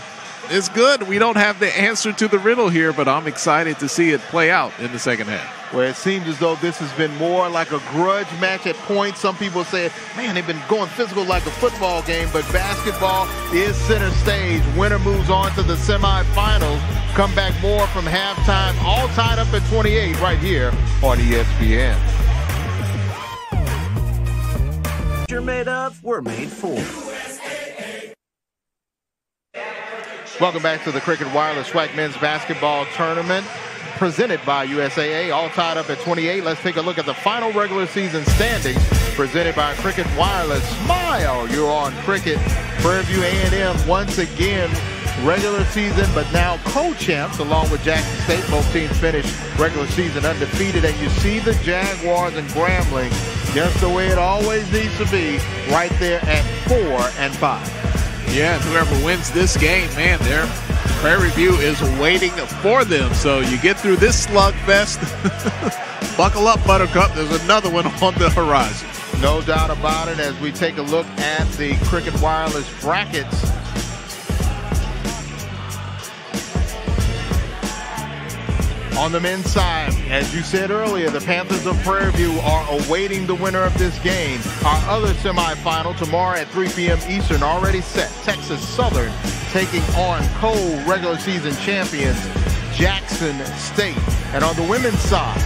It's good. We don't have the answer to the riddle here, but I'm excited to see it play out in the second half. Well, it seems as though this has been more like a grudge match at points. Some people say, man, they've been going physical like a football game, but basketball is center stage. Winner moves on to the semifinals. Come back more from halftime, all tied up at 28 right here on ESPN. You're made of, we're made for. Welcome back to the Cricket Wireless SWAC Men's Basketball Tournament presented by USAA, all tied up at 28. Let's take a look at the final regular season standings presented by Cricket Wireless. Smile, you're on Cricket. Prairie View A&M once again regular season, but now co-champs along with Jackson State. Both teams finished regular season undefeated, and you see the Jaguars and Grambling just the way it always needs to be, right there at 4 and 5. Yeah, and whoever wins this game, man, their Prairie View is waiting for them. So you get through this slugfest. Buckle up, Buttercup. There's another one on the horizon. No doubt about it. As we take a look at the Cricket Wireless brackets, on the men's side, as you said earlier, the Panthers of Prairie View are awaiting the winner of this game. Our other semifinal tomorrow at 3 p.m. Eastern already set. Texas Southern taking on co-regular season champions Jackson State. And on the women's side,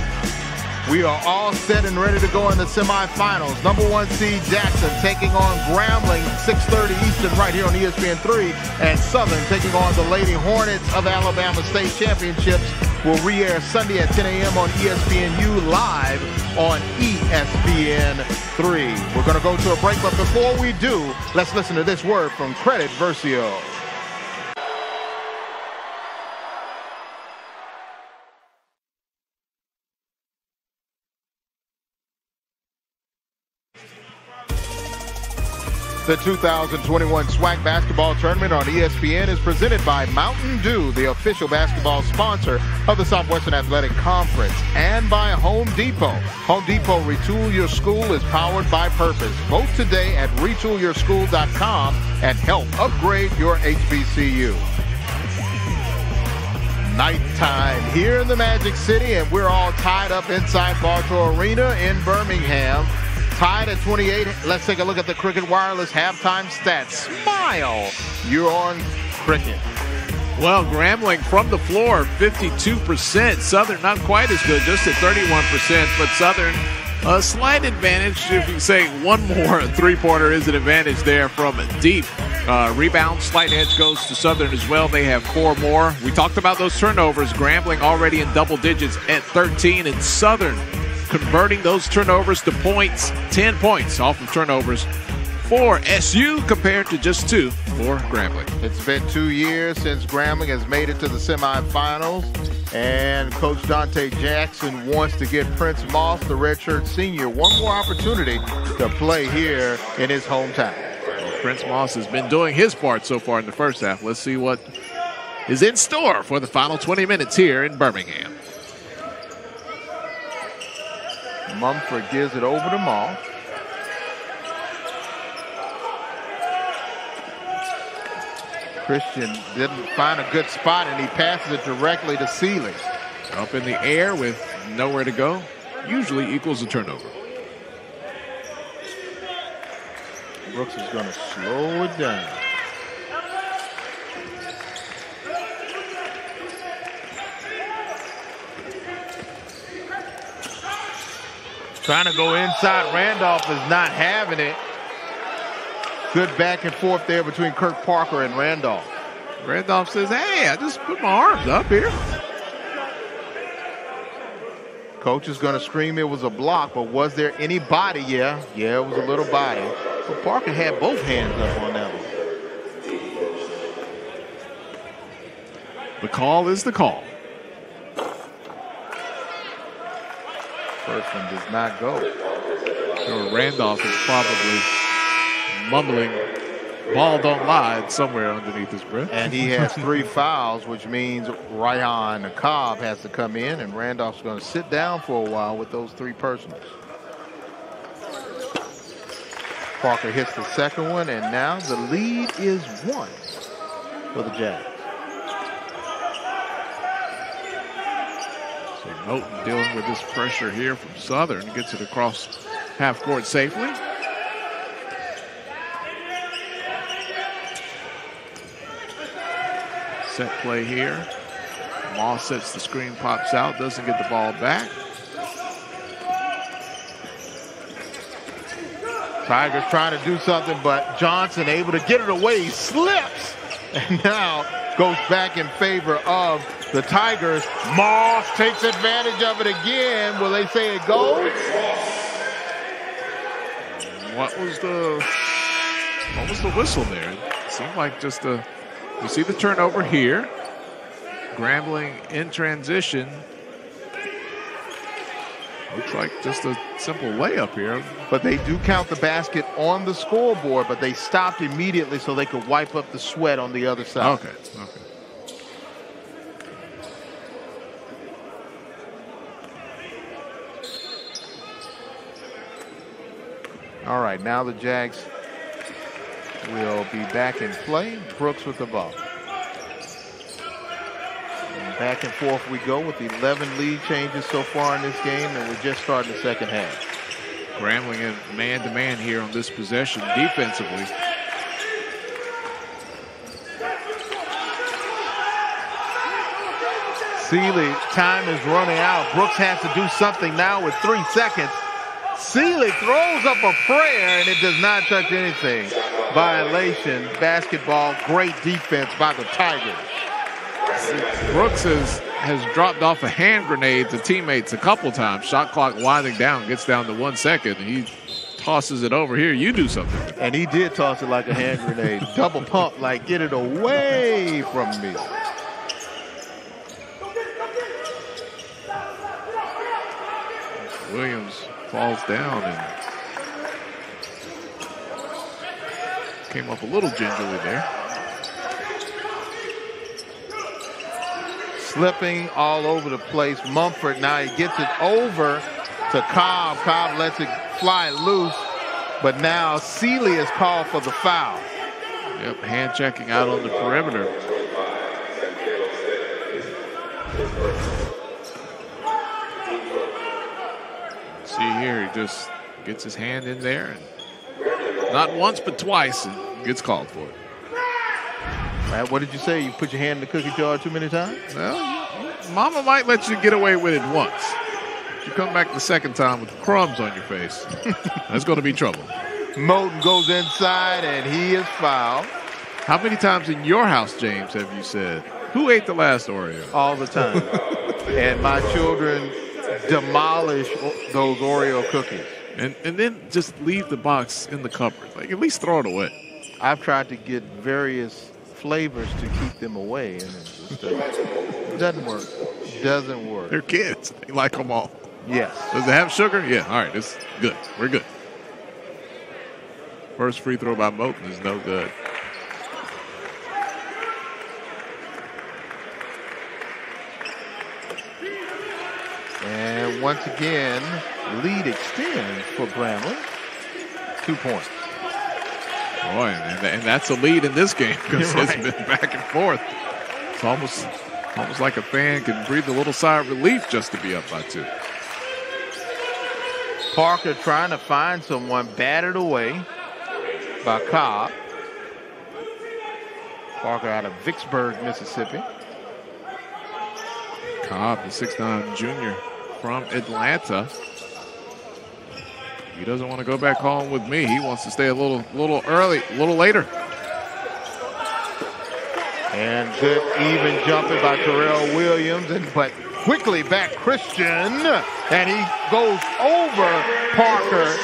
we are all set and ready to go in the semifinals. Number 1 seed Jackson taking on Grambling, 6:30 Eastern right here on ESPN3. And Southern taking on the Lady Hornets of Alabama State Championships. Will re-air Sunday at 10 a.m. on ESPNU live on ESPN3. We're going to go to a break, but before we do, let's listen to this word from Credit Versio. The 2021 SWAC basketball tournament on ESPN is presented by Mountain Dew, the official basketball sponsor of the Southwestern Athletic Conference, and by Home Depot. Home Depot Retool Your School is powered by purpose. Vote today at retoolyourschool.com and help upgrade your HBCU. Nighttime here in the Magic City, and we're all tied up inside Bartow Arena in Birmingham. Tied at 28. Let's take a look at the Cricket Wireless halftime stats. Smile. You're on Cricket. Well, Grambling from the floor, 52%. Southern not quite as good, just at 31%. But Southern, a slight advantage. If you say one more three-pointer is an advantage there from deep. Rebound, slight edge goes to Southern as well. They have 4 more. We talked about those turnovers. Grambling already in double digits at 13, and Southern converting those turnovers to points, 10 points off of turnovers for SU compared to just 2 for Grambling. It's been 2 years since Grambling has made it to the semifinals, and Coach Dante Jackson wants to give Prince Moss, the redshirt senior, one more opportunity to play here in his hometown. Prince Moss has been doing his part so far in the first half. Let's see what is in store for the final 20 minutes here in Birmingham. Mumford gives it over to Moss. Christian didn't find a good spot, and he passes it directly to Seeley. Up in the air with nowhere to go, usually equals a turnover. Brooks is going to slow it down. Trying to go inside. Randolph is not having it. Good back and forth there between Kirk Parker and Randolph. Randolph says, hey, I just put my arms up here. Coach is going to scream it was a block, but was there any body? Yeah, it was a little body. But Parker had both hands up on that one. The call is the call. First one does not go. Sure, Randolph is probably mumbling, ball don't lie, somewhere underneath his breath. And he has 3 fouls, which means Ryan Cobb has to come in, and Randolph's going to sit down for a while with those 3 personals. Parker hits the second one, and now the lead is 1 for the Jags. Moten dealing with this pressure here from Southern. Gets it across half court safely. Set play here. Moss sets the screen, pops out, doesn't get the ball back. Tigers trying to do something, but Johnson able to get it away. He slips, and now goes back in favor of the Tigers. Moss takes advantage of it again. Will they say it goes? What was the whistle there? It seemed like just a, you see the turnover here. Grambling in transition. Looks like just a simple layup here. But they do count the basket on the scoreboard, but they stopped immediately so they could wipe up the sweat on the other side. Okay. All right, now the Jags will be back in play. Brooks with the ball. And back and forth we go with 11 lead changes so far in this game, and we're just starting the second half. Grambling in man-to-man here on this possession defensively. Seeley, time is running out. Brooks has to do something now with 3 seconds. Seeley throws up a prayer, and it does not touch anything. Violation, basketball, great defense by the Tigers. Brooks has dropped off a hand grenade to teammates a couple times. Shot clock winding down, gets down to 1 second. He tosses it over here. You do something. And he did toss it like a hand grenade. Double pump, like get it away from me. Williams falls down and came up a little gingerly there. Slipping all over the place. Mumford, now he gets it over to Cobb. Cobb lets it fly loose, but now Seeley is called for the foul. Yep, hand checking out on the perimeter. See here, he just gets his hand in there, and not once but twice, and gets called for it. Matt, what did you say? You put your hand in the cookie jar too many times? Well, Mama might let you get away with it once. You come back the second time with crumbs on your face. That's going to be trouble. Moten goes inside, and he is fouled. How many times in your house, James, have you said, who ate the last Oreo? All the time. And my children demolish those Oreo cookies. And then just leave the box in the cupboard. Like, at least throw it away. I've tried to get various flavors to keep them away, and it doesn't work. Doesn't work. They're kids. They like them all. Yes. Does it have sugar? Yeah. All right. It's good. We're good. First free throw by Moten is no good. And once again, lead extends for Grambling. 2 points. Boy, and that's a lead in this game because it's been back and forth. It's almost like a fan can breathe a little sigh of relief just to be up by 2. Parker trying to find someone, batted away by Cobb. Parker out of Vicksburg, Mississippi. Cobb, the 6'9" junior from Atlanta. He doesn't want to go back home with me. He wants to stay a little early, a little later. And good even jumping by Terrell Williams, but quickly back Christian, and he goes over Parker,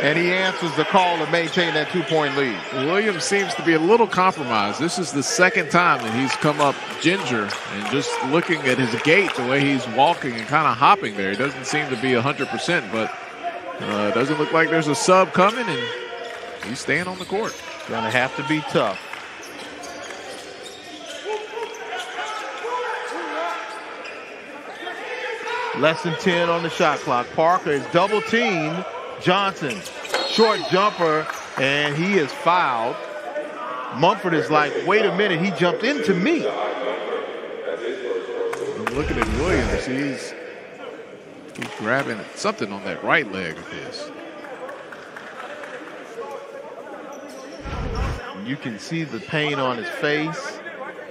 and he answers the call to maintain that 2-point lead. Williams seems to be a little compromised. This is the second time that he's come up ginger, and just looking at his gait, the way he's walking and kind of hopping there, he doesn't seem to be 100%, but doesn't look like there's a sub coming, and he's staying on the court. Gonna have to be tough. Less than 10 on the shot clock. Parker is double teamed. Johnson, short jumper, and he is fouled. Mumford is like, wait a minute, he jumped into me. I'm looking at Williams. He's grabbing something on that right leg of his. You can see the pain on his face.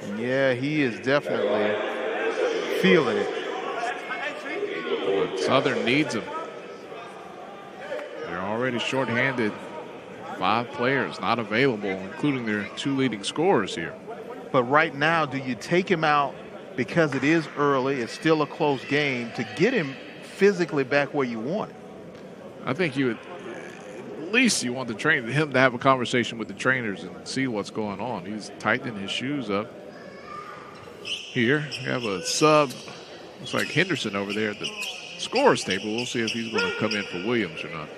And yeah, he is definitely feeling it. Southern needs him. They're already shorthanded. 5 players not available, including their 2 leading scorers here. But right now, do you take him out because it is early, it's still a close game, to get him physically back where you want him? I think you would, at least you want him to have a conversation with the trainers and see what's going on. He's tightening his shoes up. Here, we have a sub. Looks like Henderson over there at the scorer's table. We'll see if he's going to come in for Williams or not.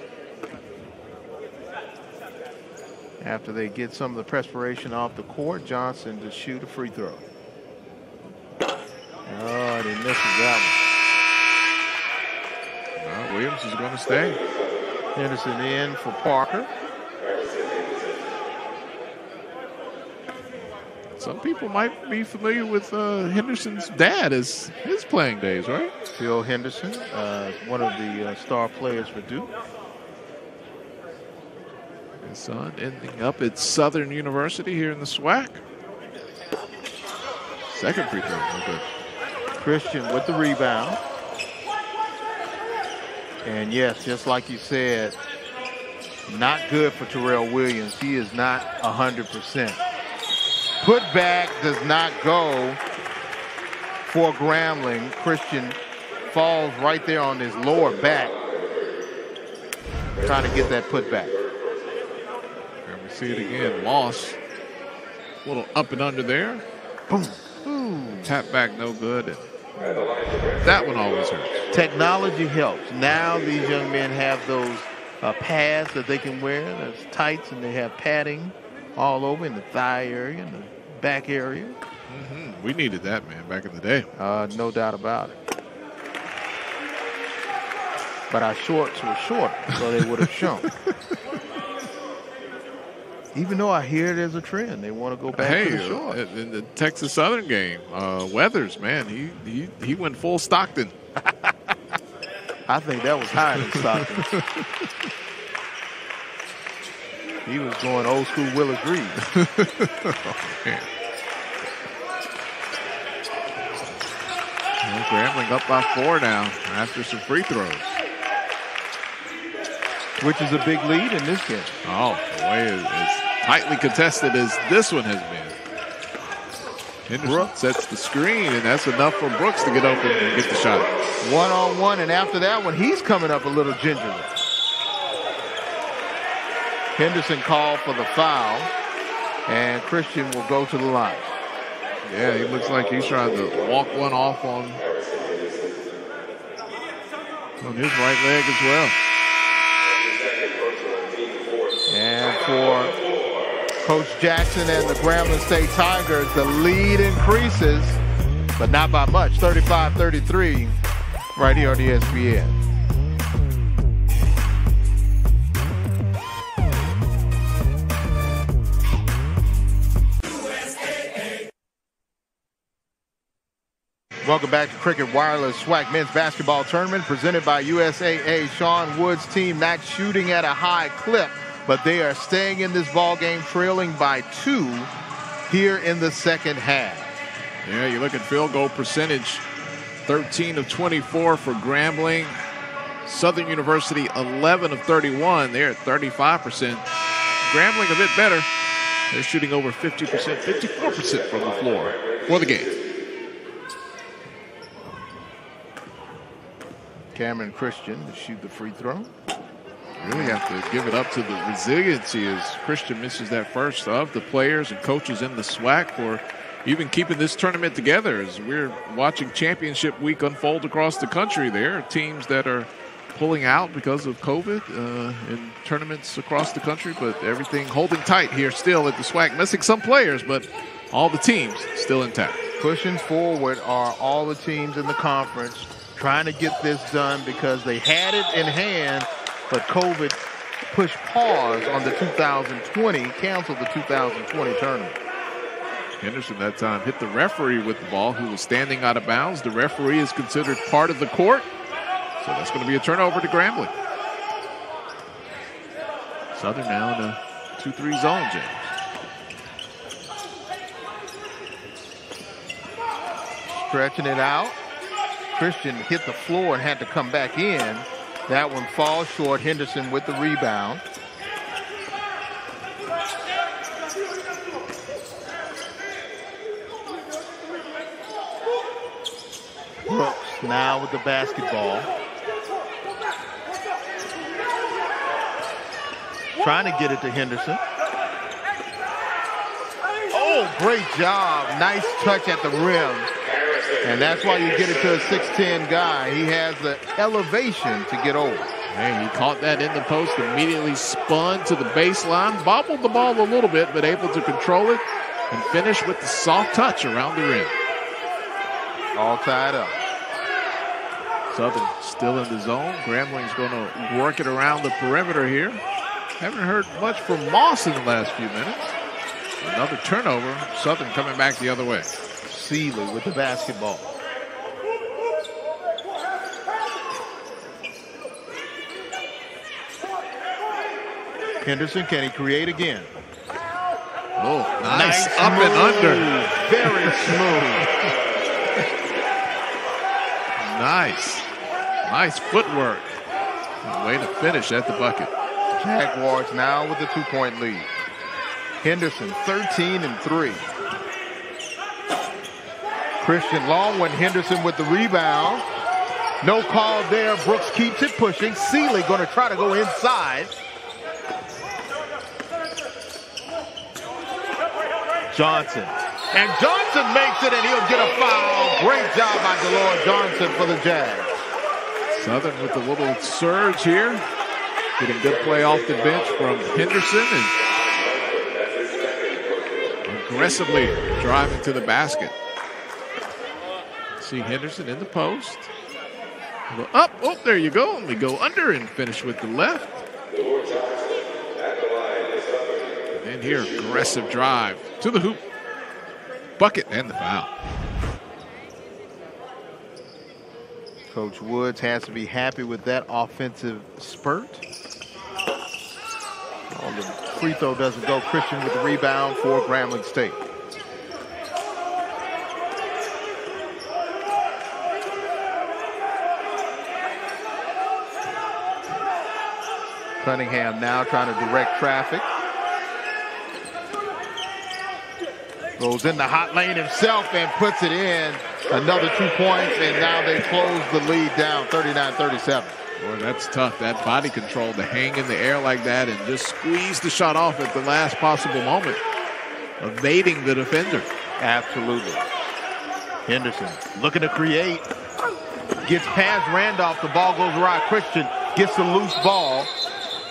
After they get some of the perspiration off the court, Johnson to shoot a free throw. Oh, and he misses that one. Williams is going to stay. Henderson in for Parker. Some people might be familiar with Henderson's dad as his playing days, right? Phil Henderson, one of the star players for Duke. His son ending up at Southern University here in the SWAC. Second free throw. Okay. Christian with the rebound. And yes, just like you said, not good for Terrell Williams. He is not 100%. Putback does not go for Grambling. Christian falls right there on his lower back, trying to get that putback. And we see it again. Moss, a little up and under there. Boom. Tap back, no good. And that one always hurts. Technology helps. Now these young men have those pads that they can wear. That's tights, and they have padding all over in the thigh area and the back area. Mm-hmm. We needed that, man, back in the day. No doubt about it. But our shorts were short, so they would have shown. Even though I hear there's a trend, they want to go back to the short. In the Texas Southern game, Weathers, man, he went full Stockton. I think that was higher than Stockton. He was going old school Willis Reed. Well, Grambling up by 4 now after some free throws. Which is a big lead in this game. Oh, the way as tightly contested as this one has been. Henderson sets the screen, and that's enough for Brooks to get open and get the shot. One-on-one, and after that one, he's coming up a little gingerly. Henderson called for the foul, and Christian will go to the line. Yeah, he looks like he's trying to walk one off on his right leg as well. And for Coach Jackson and the Grambling State Tigers, the lead increases, but not by much. 35-33 right here on ESPN. Welcome back to Cricket Wireless SWAC Men's Basketball Tournament presented by USAA. Sean Wood's team not shooting at a high clip, but they are staying in this ball game, trailing by 2 here in the second half. Yeah, you look at field goal percentage, 13 of 24 for Grambling. Southern University, 11 of 31. They're at 35%. Grambling a bit better. They're shooting over 50%, 54% from the floor for the game. Cameron Christian to shoot the free throw. Really have to give it up to the resiliency as Christian misses that first of the players and coaches in the SWAC for even keeping this tournament together. As we're watching championship week unfold across the country, there are teams that are pulling out because of COVID in tournaments across the country, but everything holding tight here still at the SWAC, missing some players, but all the teams still intact. Pushing forward are all the teams in the conference trying to get this done because they had it in hand, but COVID pushed pause on the 2020, canceled the 2020 tournament. Henderson that time hit the referee with the ball, who was standing out of bounds. The referee is considered part of the court, so that's going to be a turnover to Grambling. Southern now in a 2-3 zone, James. Stretching it out. Christian hit the floor and had to come back in. That one falls short. Henderson with the rebound. Brooks now with the basketball. Trying to get it to Henderson. Oh, great job. Nice touch at the rim. And that's why you get it to a 6'10 guy. He has the elevation to get over. Hey, he caught that in the post, immediately spun to the baseline, bobbled the ball a little bit, but able to control it and finish with the soft touch around the rim. All tied up. Southern still in the zone. Grambling's going to work it around the perimeter here. Haven't heard much from Moss in the last few minutes. Another turnover. Southern coming back the other way. Seeley with the basketball. Henderson, can he create again? Oh, nice up move. And under. Very smooth. Nice footwork. Way to finish at the bucket. Jaguars now with the 2-point lead. Henderson 13-3. Christian long one. Henderson with the rebound. No call there. Brooks keeps it pushing. Seeley going to try to go inside. Johnson. And Johnson makes it, and he'll get a foul. Great job by Delore Johnson for the Jags. Southern with a little surge here. Getting good play off the bench from Henderson and aggressively driving to the basket. See Henderson in the post. Go up. Oh, there you go. And we go under and finish with the left. And here, aggressive drive to the hoop. Bucket and the foul. Coach Woods has to be happy with that offensive spurt. Oh, the free throw doesn't go. Christian with the rebound for Grambling State. Cunningham now trying to direct traffic. Goes in the hot lane himself and puts it in. Another 2 points, and now they close the lead down 39-37. Boy, that's tough. That body control to hang in the air like that and just squeeze the shot off at the last possible moment, evading the defender. Absolutely. Henderson looking to create. Gets past Randolph. The ball goes around. Christian gets the loose ball.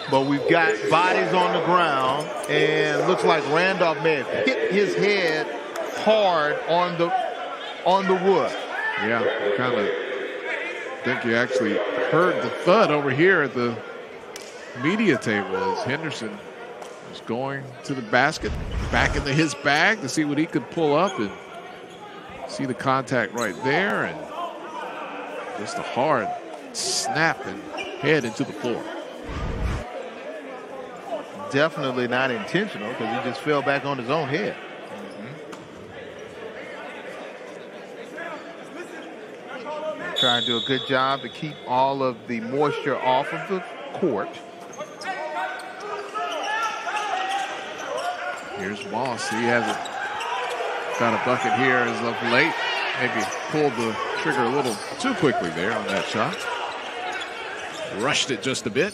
But we've got bodies on the ground, and looks like Randolph may have hit his head hard on the wood. Yeah, I kind of think you actually heard the thud over here at the media table as Henderson was going to the basket, back into his bag to see what he could pull up, and see the contact right there, and just a hard snap and head into the floor. Definitely not intentional, because he just fell back on his own head. Trying to do a good job to keep all of the moisture off of the court. Here's Moss. He hasn't got a bucket here as of late. Maybe pulled the trigger a little too quickly there on that shot. Rushed it just a bit.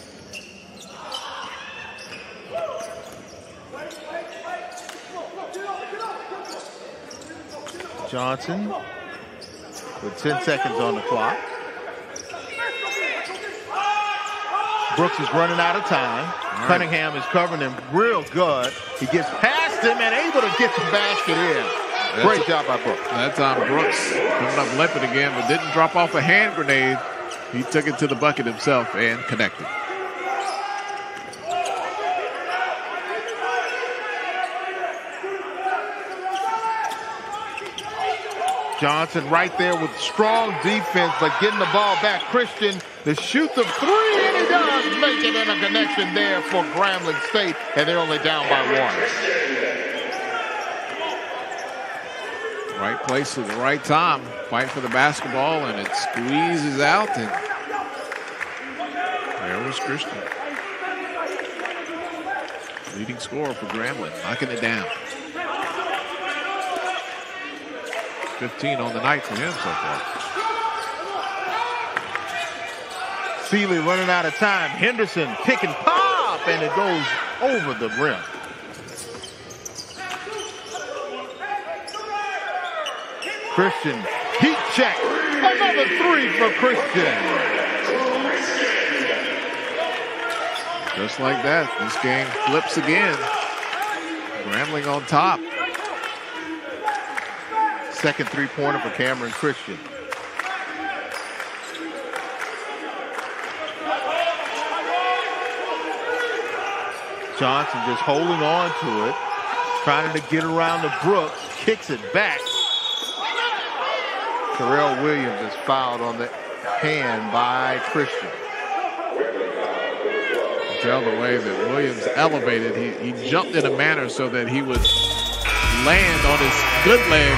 Johnson with 10 seconds on the clock. Brooks is running out of time. Right. Cunningham is covering him real good. He gets past him and able to get the basket in. Great job by Brooks. That time Brooks coming up limping again, but didn't drop off a hand grenade. He took it to the bucket himself and connected. Johnson right there with strong defense, but getting the ball back. Christian to shoot the three, and he does make it in a connection there for Grambling State, and they're only down by one. Right place at the right time. Fight for the basketball, and it squeezes out, and there was Christian. Leading scorer for Grambling, knocking it down. 15 on the night for him so far. Seeley running out of time. Henderson pick and pop, and it goes over the rim. Christian, heat check. Another three for Christian. Just like that, this game flips again. Grambling on top. Second three-pointer for Cameron Christian. Johnson just holding on to it, trying to get around to Brooks, kicks it back. Terrell Williams is fouled on the hand by Christian. Tell the way that Williams elevated, he jumped in a manner so that he would land on his good leg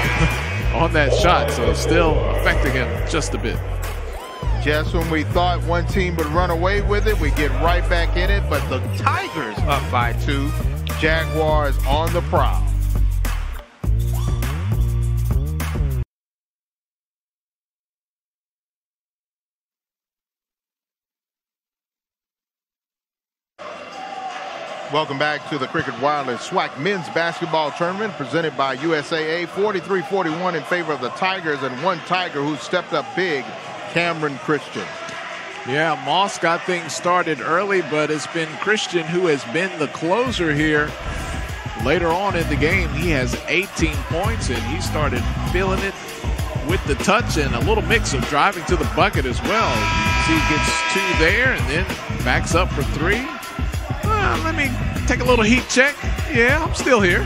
on that shot, so it's still affecting him just a bit. Just when we thought one team would run away with it, we get right back in it, but the Tigers up by 2. Jaguars on the prowl. Welcome back to the Cricket Wireless SWAC Men's Basketball Tournament presented by USAA. 43-41 in favor of the Tigers, and one Tiger who stepped up big, Cameron Christian. Yeah, Moss got things started early, but it's been Christian who has been the closer here. Later on in the game, he has 18 points, and he started feeling it with the touch and a little mix of driving to the bucket as well. See, he gets 2 there and then backs up for 3. Let me take a little heat check. Yeah, I'm still here.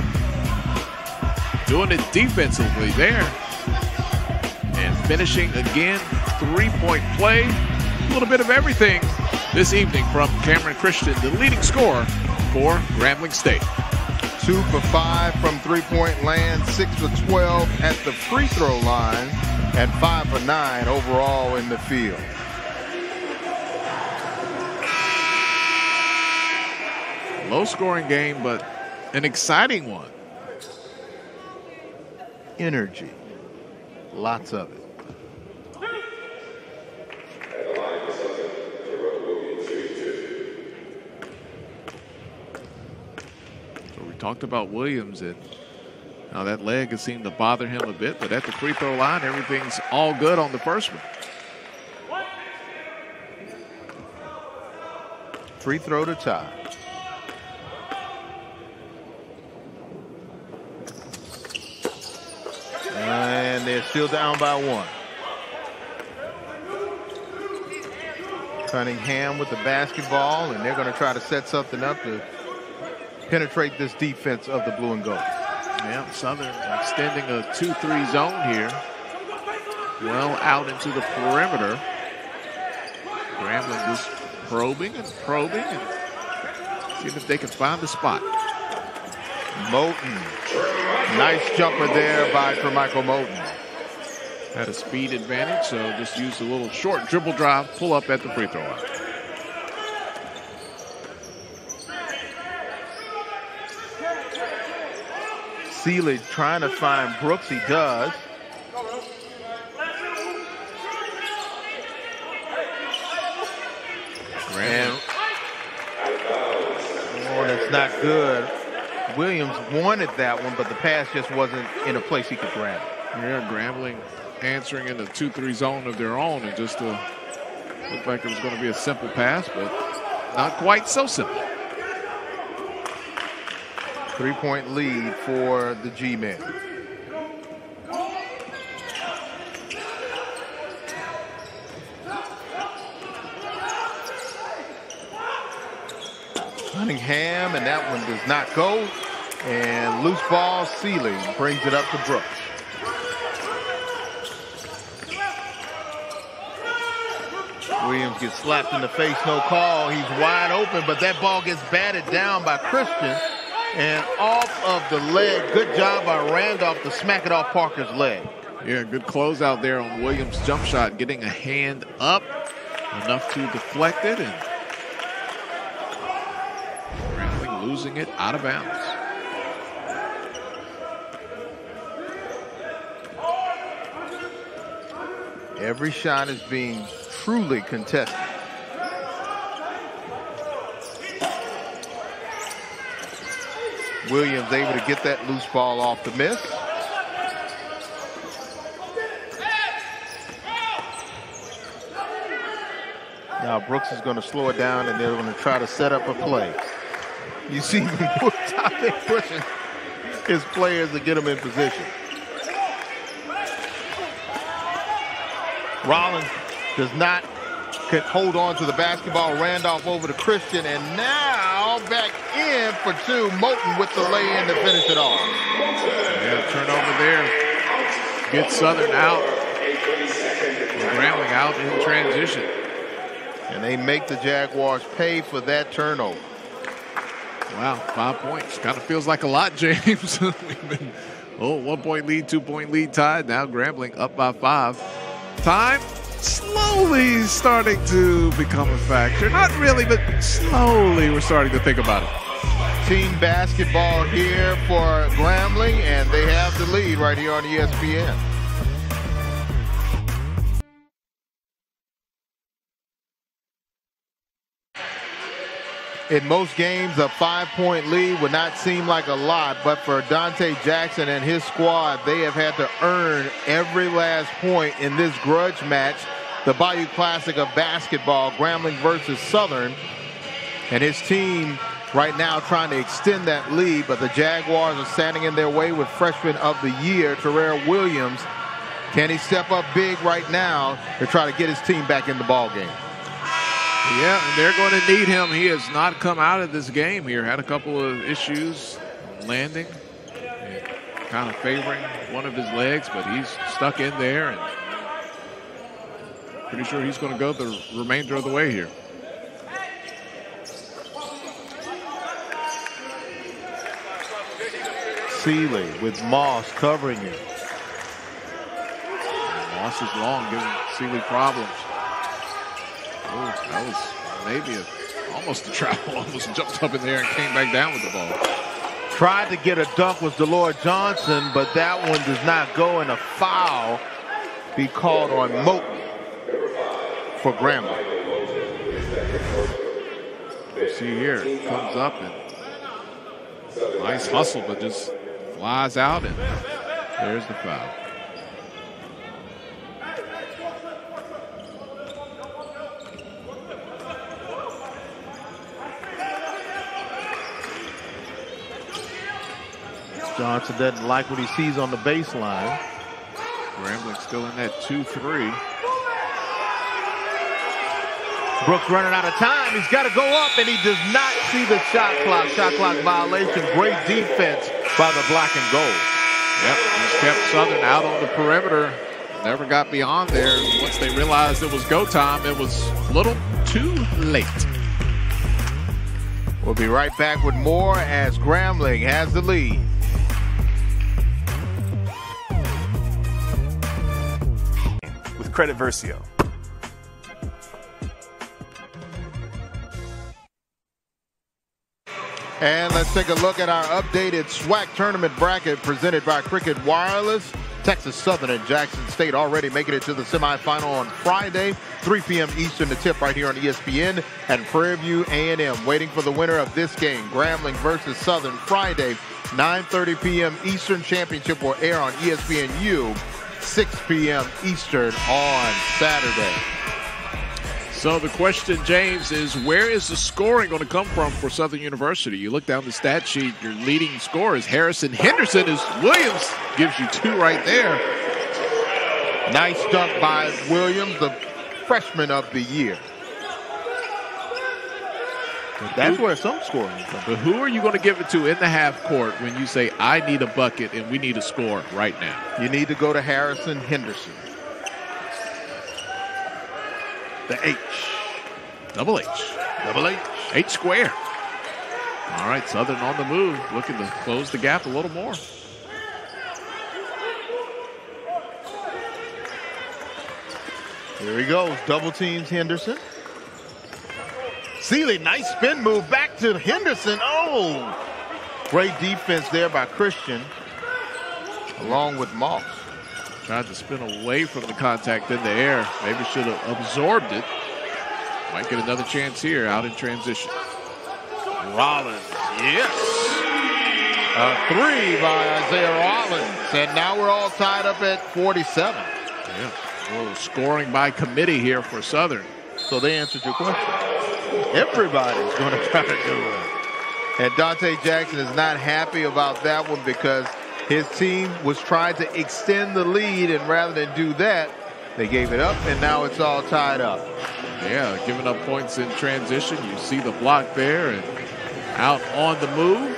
Doing it defensively there. And finishing again, 3-point play. A little bit of everything this evening from Cameron Christian, the leading scorer for Grambling State. 2 for 5 from three-point land, 6 for 12 at the free throw line, and 5 for 9 overall in the field. Low-scoring game, but an exciting one. Energy. Lots of it. So we talked about Williams and how that leg has seemed to bother him a bit, but at the free throw line, everything's all good on the first one. Free throw to tie. And they're still down by 1. Cunningham with the basketball, and they're going to try to set something up to penetrate this defense of the blue and gold. Yeah, Southern extending a 2-3 zone here. Well out into the perimeter. Grambling just probing and seeing if they can find the spot. Moten. Nice jumper there by Tremichael Moten. Had a speed advantage, so just used a little short dribble drive, pull up at the free throw line. Seeley trying to find Brooks. He does. And that's not good. Williams wanted that one, but the pass just wasn't in a place he could grab it. Yeah, Grambling answering in the 2-3 zone of their own, and just looked like it was going to be a simple pass, but not quite so simple. 3-point lead for the G-men. Cunningham, and that one does not go. And loose ball, Seeley brings it up to Brooks. Williams gets slapped in the face, no call. He's wide open, but that ball gets batted down by Christian and off of the leg. Good job by Randolph to smack it off Parker's leg. Yeah, good closeout there on Williams' jump shot, getting a hand up enough to deflect it, and Grambling losing it out of bounds. Every shot is being truly contested. Williams able to get that loose ball off the miss. Now Brooks is going to slow it down, and they're going to try to set up a play. You see him pushing his players to get them in position. Rollins does not hold on to the basketball. Randolph over to Christian, and now now back in for two. Moulton with the lay-in to finish it off. Yeah, turnover there. Get Southern out. Grambling out in transition. And they make the Jaguars pay for that turnover. Wow, 5 points. Kind of feels like a lot, James. We've been 1 point lead, 2 point lead tied. Now Grambling up by 5. Time slowly starting to become a factor. Not really, but slowly we're starting to think about it. Team basketball here for Grambling, and they have the lead right here on ESPN. In most games, a 5-point lead would not seem like a lot, but for Dante Jackson and his squad, they have had to earn every last point in this grudge match, the Bayou Classic of basketball, Grambling versus Southern. And his team right now trying to extend that lead, but the Jaguars are standing in their way with freshman of the year, Terrell Williams. Can he step up big right now to try to get his team back in the ball game? Yeah, and they're going to need him. He has not come out of this game here. Had a couple of issues landing, kind of favoring one of his legs, but he's stuck in there, and pretty sure he's going to go the remainder of the way here. Seeley with Moss covering it. Moss is long, giving Seeley problems. Oh, that was maybe almost a travel. Almost jumped up in there and came back down with the ball. Tried to get a dunk with Delore Johnson, but that one does not go, and a foul be called on Moulton for Grambling. You see here, comes up and nice hustle, but just flies out, and there's the foul. Johnson doesn't like what he sees on the baseline. Grambling still in that 2-3. Brooks running out of time. He's got to go up, and he does not see the shot clock. Shot clock violation. Great defense by the black and gold. Yep, he's kept Southern out on the perimeter. Never got beyond there. Once they realized it was go time, it was a little too late. We'll be right back with more as Grambling has the lead. With Credit Versio. And let's take a look at our updated SWAC tournament bracket presented by Cricket Wireless. Texas Southern and Jackson State already making it to the semifinal on Friday, 3 p.m. Eastern, the tip right here on ESPN. And Prairie View A&M waiting for the winner of this game, Grambling versus Southern, Friday, 9:30 p.m. Eastern. Championship will air on ESPNU, 6 p.m. Eastern on Saturday. So the question, James, is where is the scoring going to come from for Southern University? You look down the stat sheet, your leading scorer is Harrison Henderson. As Williams gives you 2 right there. Nice dunk by Williams, the freshman of the year. That's where some scoring comes from. But who are you going to give it to in the half court when you say, I need a bucket and we need a score right now? You need to go to Harrison Henderson. The H. Double H. Double H. H square. All right, Southern on the move, looking to close the gap a little more. Here he goes. Double teams Henderson. Seeley, nice spin move back to Henderson. Oh! Great defense there by Christian, along with Moss. Tried to spin away from the contact in the air. Maybe should have absorbed it. Might get another chance here out in transition. Rollins, yes. A 3 by Isaiah Rollins. And now we're all tied up at 47. Yeah, a little scoring by committee here for Southern. So they answered your question. Everybody's going to try to do it. And Dante Jackson is not happy about that one because his team was trying to extend the lead, and rather than do that, they gave it up, and now it's all tied up. Yeah, giving up points in transition. You see the block there, and out on the move.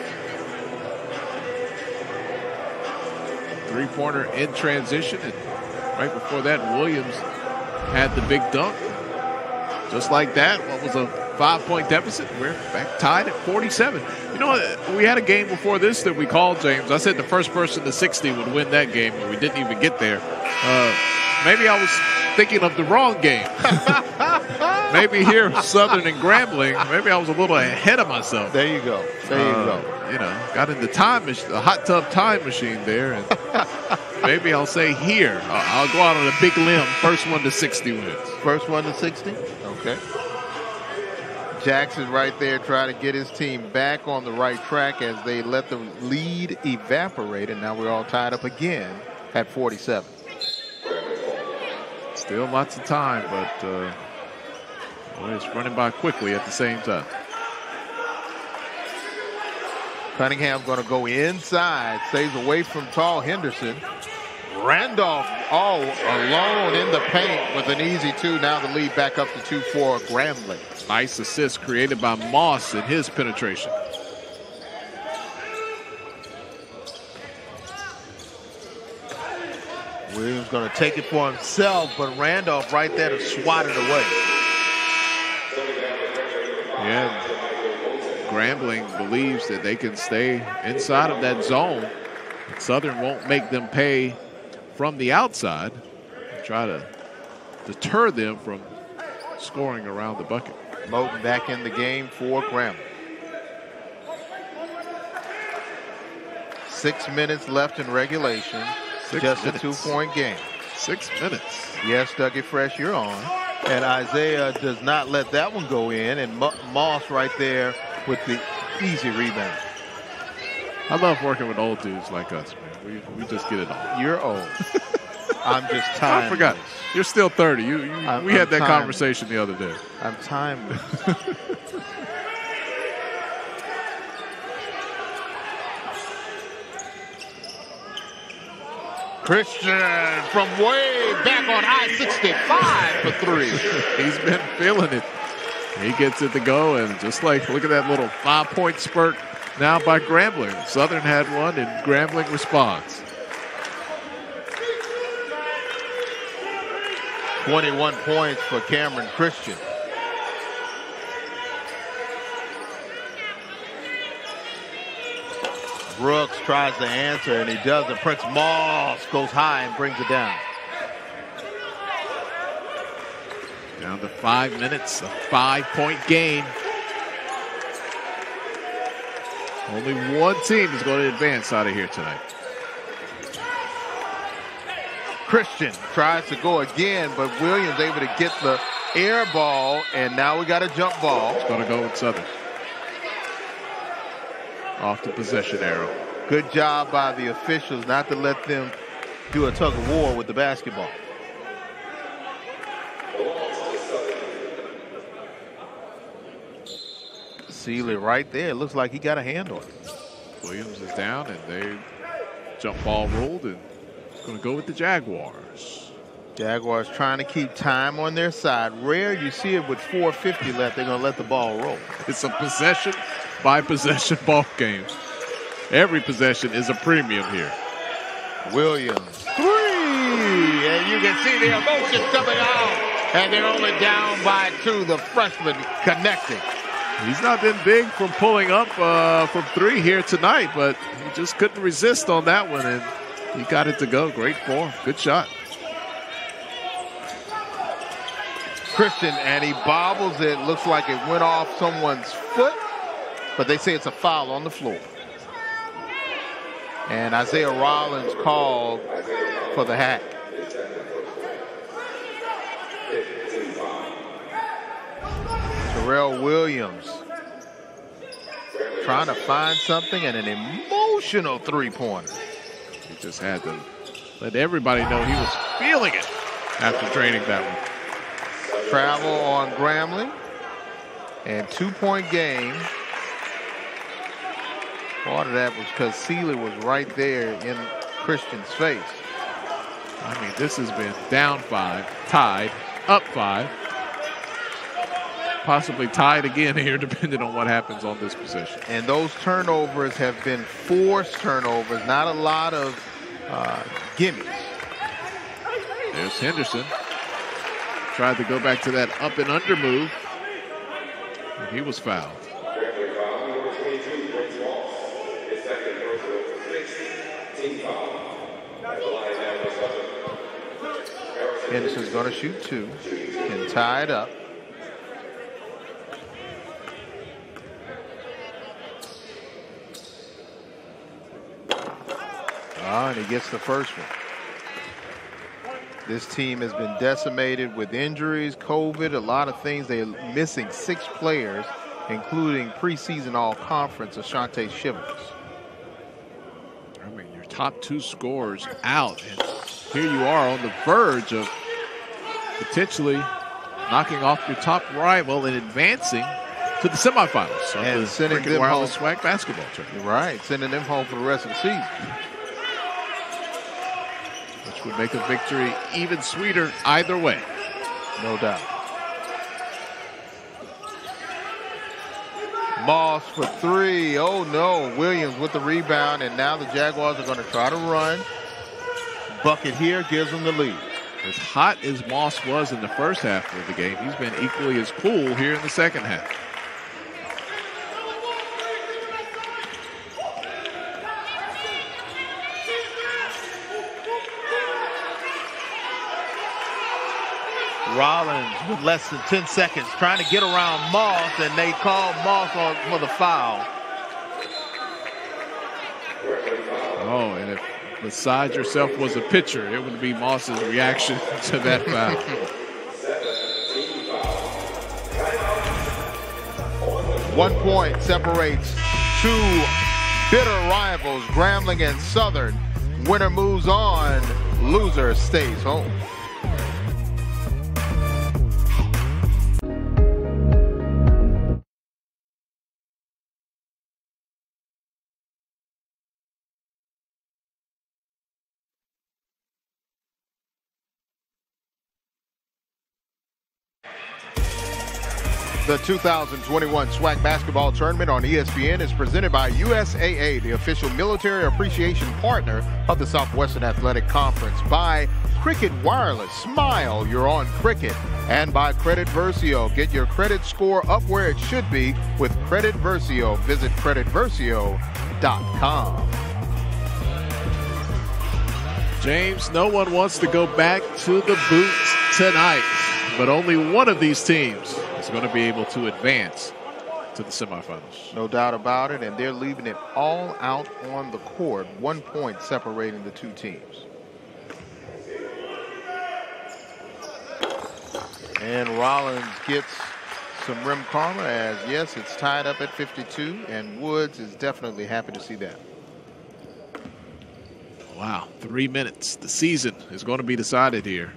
Three-pointer in transition, and right before that, Williams had the big dunk. Just like that, what was a 5-point deficit? We're back tied at 47. You know what? We had a game before this that we called, James. I said the first person to 60 would win that game, and we didn't even get there. Maybe I was thinking of the wrong game. Maybe here, Southern and Grambling, maybe I was a little ahead of myself. There you go. There you go. You know, got in the hot tub time machine there, and maybe I'll say here. I'll go out on a big limb. First one to 60 wins. First one to 60? Okay. Jackson right there trying to get his team back on the right track as they let the lead evaporate, and now we're all tied up again at 47. Still lots of time, but boy, it's running by quickly at the same time. Cunningham's going to go inside, stays away from tall Henderson. Randolph all alone in the paint with an easy two. Now the lead back up to 2 for Grambling. Nice assist created by Moss in his penetration. Williams going to take it for himself, but Randolph right there to swat it away. Yeah, Grambling believes that they can stay inside of that zone. Southern won't make them pay from the outside, try to deter them from scoring around the bucket. Moten back in the game for Grambling. 6 minutes left in regulation. Just a 2-point game. 6 minutes. Yes, Dougie Fresh, you're on. And Isaiah does not let that one go in. And Moss right there with the easy rebound. I love working with old dudes like us, man. We just get it on. You're old. I'm just timeless. I forgot. You're still 30. We had that conversation the other day. I'm timeless. Christian from way back on I-65 for 3. He's been feeling it. He gets it to go, and just like, look at that little 5-point spurt now by Grambling. Southern had one, and Grambling responds. 21 points for Cameron Christian. Brooks tries to answer, and he doesn't. Prince Moss goes high and brings it down. Down to 5 minutes, a 5-point game. Only one team is going to advance out of here tonight. Christian tries to go again, but Williams able to get the air ball, and now we got a jump ball. It's going to go with Southern. Off the possession arrow. Good job by the officials not to let them do a tug of war with the basketball. Seeley right there. Looks like he got a hand on it. Williams is down, and they jump ball ruled, and going to go with the Jaguars. Jaguars trying to keep time on their side. Rare you see it with 4:50 left. They're going to let the ball roll. It's a possession by possession ball game. Every possession is a premium here. Williams, 3! And you can see the emotion coming out. And they're only down by 2. The freshman connecting. He's not been big from pulling up from 3 here tonight, but he just couldn't resist on that one, and he got it to go. Great form. Good shot. Christian, and he bobbles it. Looks like it went off someone's foot, but they say it's a foul on the floor. And Isaiah Rollins called for the hack. Terrell Williams trying to find something, and an emotional 3-pointer. He just had to let everybody know he was feeling it after draining that one. Travel on Grambling, and 2-point game. Part of that was because Seeley was right there in Christian's face. I mean, this has been down 5, tied, up 5. possibly tied again here, depending on what happens on this possession. And those turnovers have been forced turnovers, not a lot of gimmies. There's Henderson. Tried to go back to that up and under move, and he was fouled. Henderson's going to shoot 2 and tie it up. And he gets the first one. This team has been decimated with injuries, COVID, a lot of things. They're missing 6 players, including preseason all-conference Ashanti Shivers. I mean, your top 2 scorers out, and here you are on the verge of potentially knocking off your top rival and advancing to the semifinals of the sending Cricket them Wireless home. SWAC basketball tournament. Right, sending them home for the rest of the season. Which would make a victory even sweeter either way. No doubt. Moss for 3. Oh no, Williams with the rebound, and now the Jaguars are going to try to run. Bucket here gives them the lead. As hot as Moss was in the first half of the game, he's been equally as cool here in the second half. Rollins with less than 10 seconds trying to get around Moss, and they call Moss for the foul. Oh, and if beside yourself was a pitcher, it would be Moss's reaction to that foul. 1 point separates 2 bitter rivals, Grambling and Southern. Winner moves on, loser stays home. The 2021 SWAC basketball tournament on ESPN is presented by USAA, the official military appreciation partner of the Southwestern Athletic Conference. By Cricket Wireless, smile, you're on cricket. And by Credit Versio, get your credit score up where it should be with Credit Versio. Visit creditversio.com. James, no one wants to go back to the boots tonight, but only one of these teams is going to be able to advance to the semifinals. No doubt about it, and they're leaving it all out on the court. 1 point separating the 2 teams. And Rollins gets some rim karma as, yes, it's tied up at 52, and Woods is definitely happy to see that. Wow, 3 minutes. The season is going to be decided here.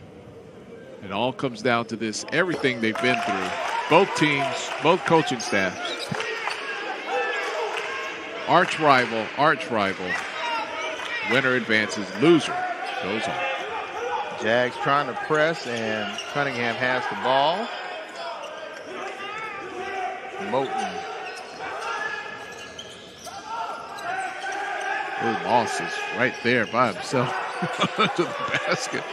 It all comes down to this, everything they've been through. Both teams, both coaching staffs. Arch rival. Winner advances, loser goes on. Jags trying to press, and Cunningham has the ball. Moten. Ooh, Moss is right there by himself to the basket.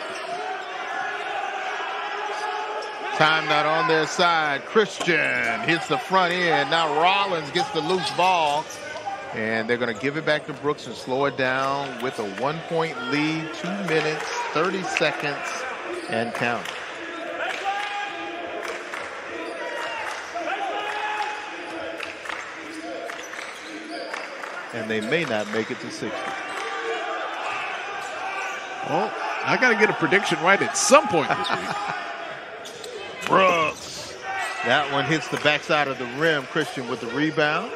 Time not on their side. Christian hits the front end. Now Rollins gets the loose ball. And they're going to give it back to Brooks and slow it down with a 1 point lead, 2 minutes, 30 seconds, and count. And they may not make it to 60. Well, I got to get a prediction right at some point this week. Brooks. That one hits the backside of the rim. Christian with the rebound.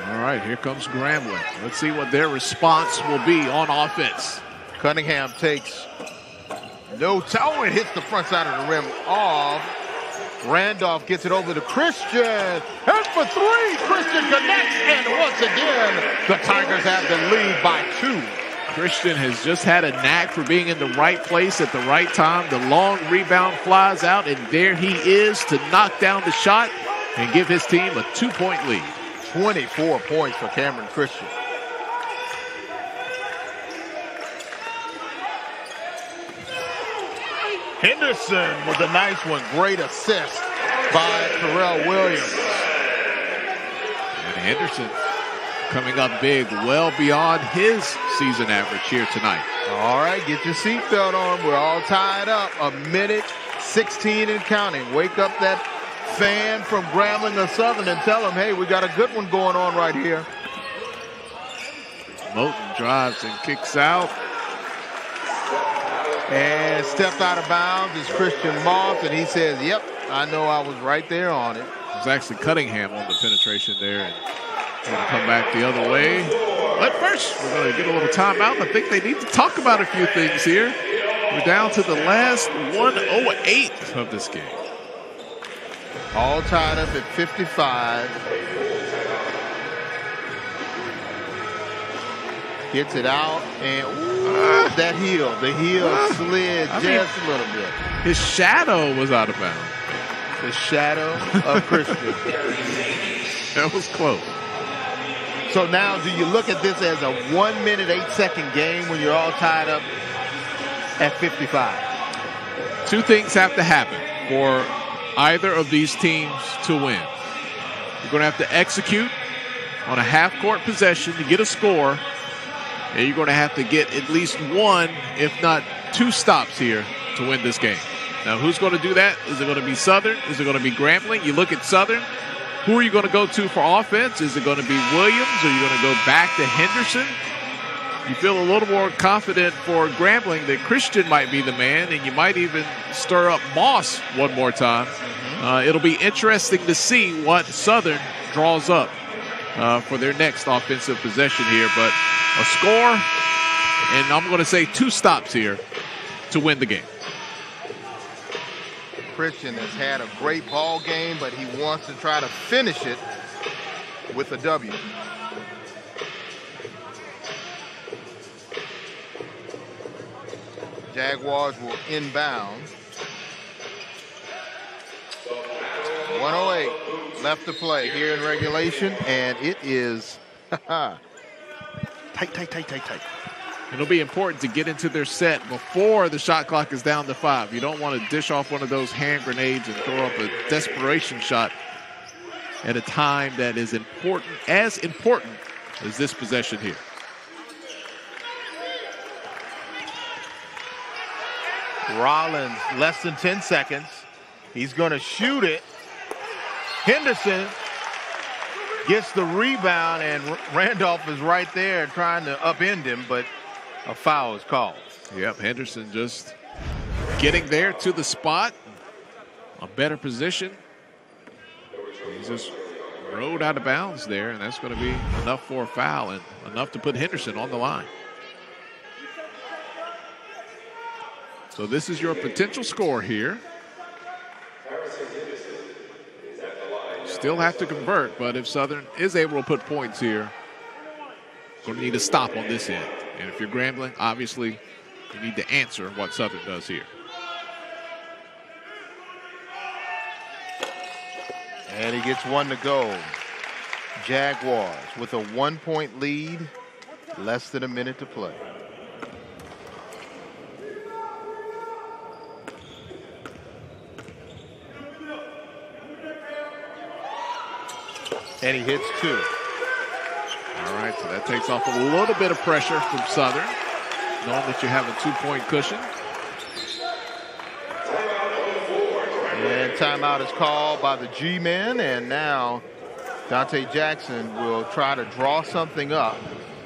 All right, here comes Grambling. Let's see what their response will be on offense. Cunningham takes no toe and hits the front side of the rim off. Randolph gets it over to Christian. And for 3, Christian connects. And once again, the Tigers have the lead by 2. Christian has just had a knack for being in the right place at the right time. The long rebound flies out, and there he is to knock down the shot and give his team a 2-point lead. 24 points for Cameron Christian. Henderson with a nice one. Great assist by Terrell Williams. And Henderson coming up big, well beyond his season average here tonight. All right, get your seatbelt on. We're all tied up. 1:16 and counting. Wake up that fan from Grambling or Southern and tell them, hey, we got a good one going on right here. Moten drives and kicks out. And stepped out of bounds is Christian Moss, and he says, yep, I know I was right there on it. It was actually Cunningham on the penetration there, and going to come back the other way. But first, we're going to get a little timeout. I think they need to talk about a few things here. We're down to the last 1:08 of this game. All tied up at 55. Gets it out, and that heel. The heel slid just a little bit. His shadow was out of bounds. The shadow of Christian. That was close. So now, do you look at this as a 1-minute, 8-second game when you're all tied up at 55? Two things have to happen for either of these teams to win. You're going to have to execute on a half-court possession to get a score, and you're going to have to get at least one, if not two stops here to win this game. Now, who's going to do that? Is it going to be Southern? Is it going to be Grambling? You look at Southern. Who are you going to go to for offense? Is it going to be Williams? Or are you going to go back to Henderson? You feel a little more confident for Grambling that Christian might be the man, and you might even stir up Moss one more time. It'll be interesting to see what Southern draws up for their next offensive possession here. But a score, and I'm going to say two stops here to win the game. Christian has had a great ball game, but he wants to try to finish it with a W. Jaguars will inbound. 1:08 left to play here in regulation, and it is tight. It'll be important to get into their set before the shot clock is down to 5. You don't want to dish off one of those hand grenades and throw up a desperation shot at a time that is important as this possession here. Rollins, less than 10 seconds. He's going to shoot it. Henderson gets the rebound, and Randolph is right there trying to upend him, but a foul is called. Yep, Henderson just getting there to the spot. A better position. He just rode out of bounds there, and that's going to be enough for a foul and enough to put Henderson on the line. So this is your potential score here. Still have to convert, but if Southern is able to put points here, going to need a stop on this end. And if you're Grambling, obviously, you need to answer what Southern does here. And he gets one to go. Jaguars with a 1-point lead, less than a minute to play. And he hits 2. All right, so that takes off a little bit of pressure from Southern, knowing that you have a 2-point cushion. And timeout is called by the G-men, and now Dante Jackson will try to draw something up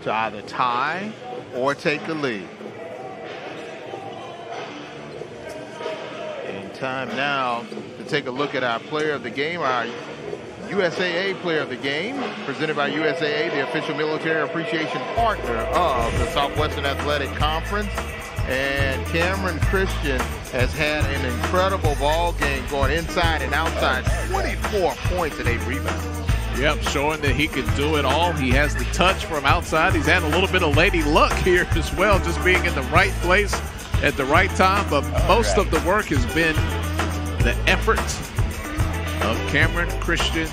to either tie or take the lead. And time now to take a look at our player of the game, our USAA Player of the Game, presented by USAA, the official military appreciation partner of the Southwestern Athletic Conference. And Cameron Christian has had an incredible ball game going inside and outside. 24 points and 8 rebounds. Yep, showing that he can do it all. He has the touch from outside. He's had a little bit of lady luck here as well, just being in the right place at the right time. But most of the work has been the effort of Cameron Christian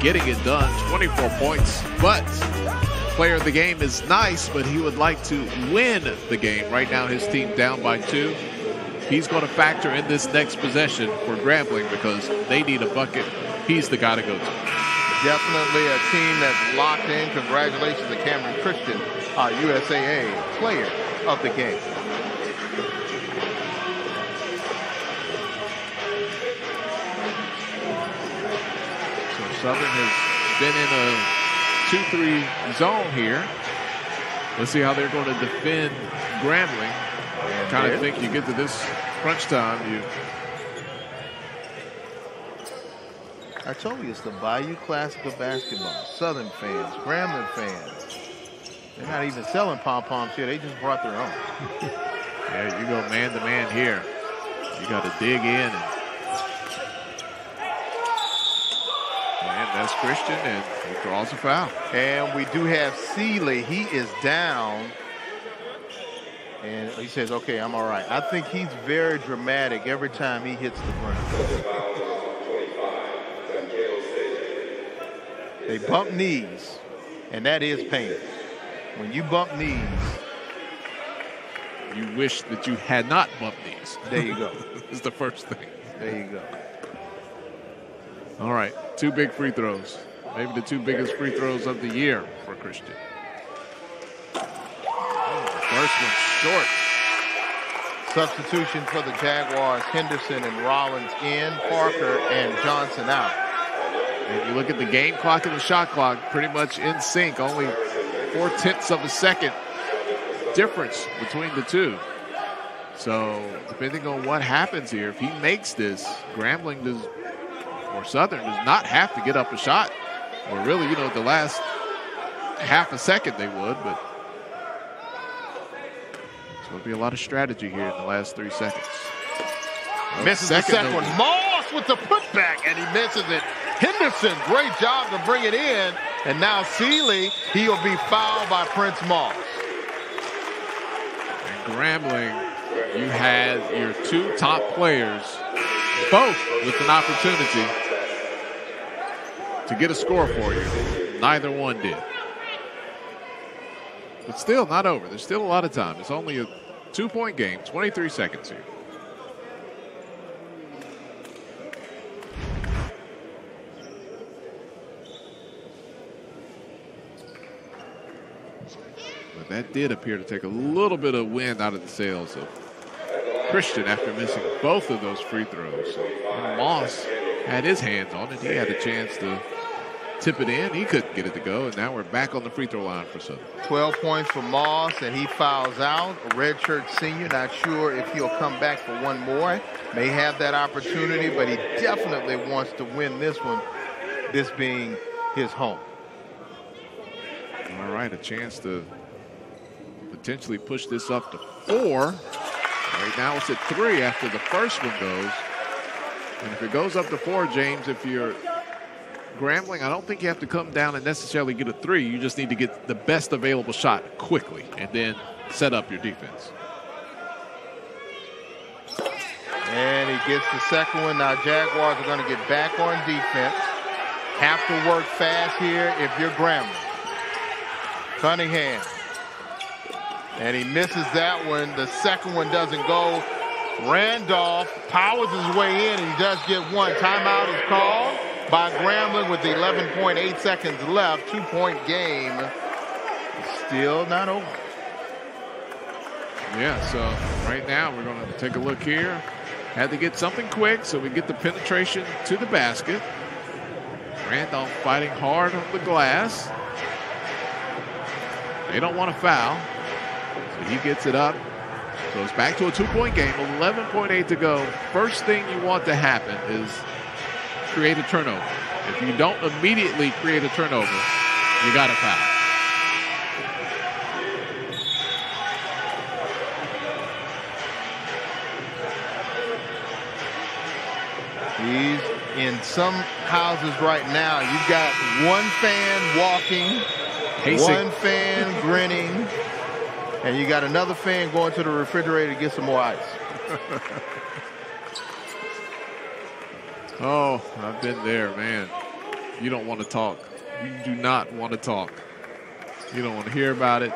getting it done. 24 points, but player of the game is nice, but he would like to win the game. Right now his team down by 2. He's going to factor in this next possession for Grambling because they need a bucket. He's the guy to go to. Definitely a team that's locked in. Congratulations to Cameron Christian, USAA player of the game. So Southern has been in a 2-3 zone here. Let's see how they're going to defend Grambling. I kind of think you get to this crunch time, I told you it's the Bayou Classic of basketball. Southern fans, Grambling fans. They're not even selling pom-poms here. They just brought their own. Yeah, you go man-to-man here. You got to dig in. And that's Christian, and he draws a foul. And we do have Seeley. He is down. And he says, okay, I'm all right. I think he's very dramatic every time he hits the ground. They bump knees, and that is painful. When you bump knees, you wish that you had not bumped knees. There you go. Is the first thing. There you go. All right, 2 big free throws. Maybe the 2 biggest free throws of the year for Christian. First one short. Substitution for the Jaguars. Henderson and Rollins in. Parker and Johnson out. And you look at the game clock and the shot clock, pretty much in sync. Only 0.4 of a second difference between the two. So depending on what happens here, if he makes this, Grambling does, or Southern does not have to get up a shot. Or really, you know, the last half a second they would, but it's going to be a lot of strategy here in the last 3 seconds. Misses the second one. Moss with the putback, and he misses it. Henderson, great job to bring it in. And now Seeley, he'll be fouled by Prince Moss. And Grambling, you had your 2 top players, both with an opportunity to get a score for you. Neither one did. But still not over. There's still a lot of time. It's only a 2-point game, 23 seconds here. But that did appear to take a little bit of wind out of the sails of Christian after missing both of those free throws. And Moss had his hands on it. He had a chance to tip it in. He couldn't get it to go, and now we're back on the free throw line for Southern. 12 points for Moss, and he fouls out. A redshirt senior, not sure if he'll come back for one more. May have that opportunity, but he definitely wants to win this one, this being his home. All right, a chance to potentially push this up to 4. Right now it's at 3 after the first one goes. And if it goes up to 4, James, if you're Grambling, I don't think you have to come down and necessarily get a 3. You just need to get the best available shot quickly and then set up your defense. And he gets the second one. Now Jaguars are going to get back on defense. Have to work fast here if you're Grambling. Cunningham. And he misses that one. The second one doesn't go. Randolph powers his way in, and he does get one. Timeout is called by Grambling with 11.8 seconds left. 2-point game. Still not over. Yeah, so right now we're going to take a look here. Had to get something quick, so we get the penetration to the basket. Randolph fighting hard on the glass. They don't want to foul. So he gets it up. So it's back to a 2-point game, 11.8 to go. First thing you want to happen is create a turnover. If you don't immediately create a turnover, you got to foul. He's in some houses right now, you've got one fan walking, Pacing. one fan grinning, and you got another fan going to the refrigerator to get some more ice. Oh, I've been there, man. You don't want to talk. You do not want to talk. You don't want to hear about it.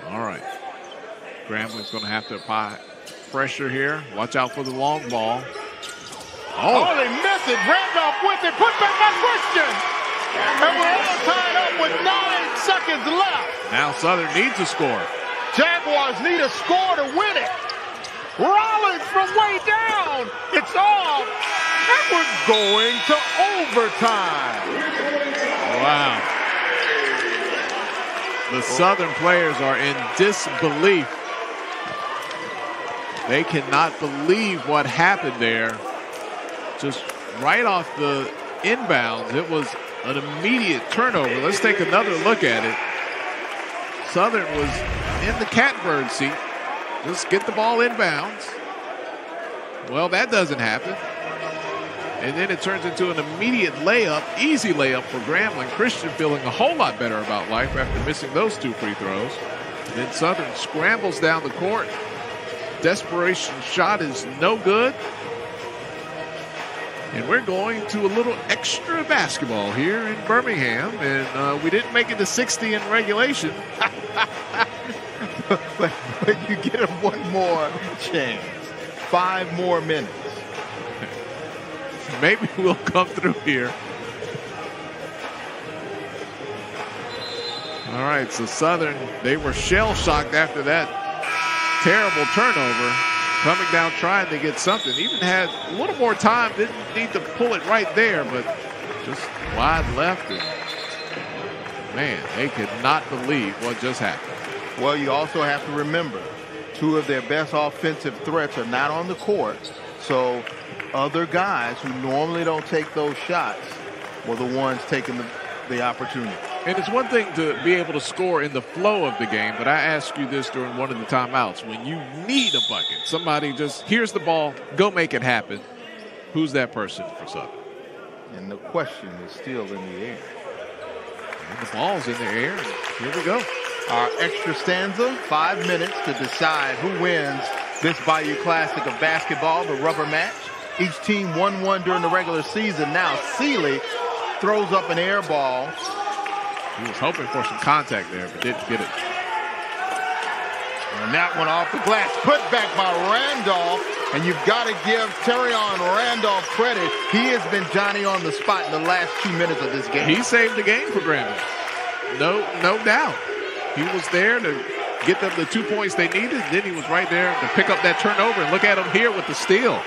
All right. Grambling's going to have to apply pressure here. Watch out for the long ball. Oh, they miss it. Randolph with it. Put back by Christian. And we're all tied up with 9 seconds left. Now Southern needs a score. Jaguars need a score to win it. Rollins from way down. It's off. And we're going to overtime. Wow. The Southern players are in disbelief. They cannot believe what happened there. Just right off the inbounds, it was an immediate turnover. Let's take another look at it. Southern was in the catbird seat. Just get the ball inbounds. Well, that doesn't happen. And then it turns into an immediate layup, easy layup for Grambling. Christian feeling a whole lot better about life after missing those 2 free throws. And then Southern scrambles down the court. Desperation shot is no good. And we're going to a little extra basketball here in Birmingham. And we didn't make it to 60 in regulation. but you get them one more chance. 5 more minutes. Maybe we'll come through here. All right, so Southern, they were shell-shocked after that terrible turnover. Coming down trying to get something. Even had a little more time. Didn't need to pull it right there, but just wide left. And man, they could not believe what just happened. Well, you also have to remember, 2 of their best offensive threats are not on the court. So other guys who normally don't take those shots were the ones taking the opportunity. And it's one thing to be able to score in the flow of the game, but I asked you this during one of the timeouts. When you need a bucket, somebody just, here's the ball, go make it happen. Who's that person for Southern? And the question is still in the air. And the ball's in the air. Here we go. Our extra stanza, 5 minutes to decide who wins this Bayou Classic of basketball, the rubber match. Each team 1-1 during the regular season. Now Seeley throws up an air ball. He was hoping for some contact there, but didn't get it. And that one off the glass, put back by Randolph. And you've got to give Terrion Randolph credit. He has been Johnny on the spot in the last 2 minutes of this game. He saved the game for Grambling. No doubt. He was there to get them the 2 points they needed. Then he was right there to pick up that turnover. And look at him here with the steal.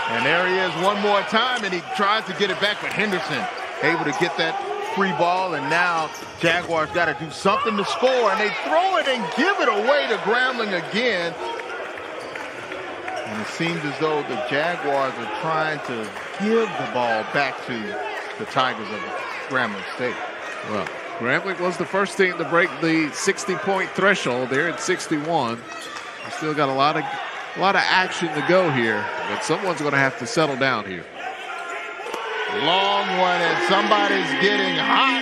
And there he is one more time, and he tries to get it back, but Henderson able to get that free ball, and now Jaguars got to do something to score, and they throw it and give it away to Grambling again. And it seems as though the Jaguars are trying to give the ball back to the Tigers of Grambling State. Well, Grambling was the first team to break the 60-point threshold. They're at 61. We still got a lot of action to go here, but someone's going to have to settle down here. Long one, and somebody's getting hot.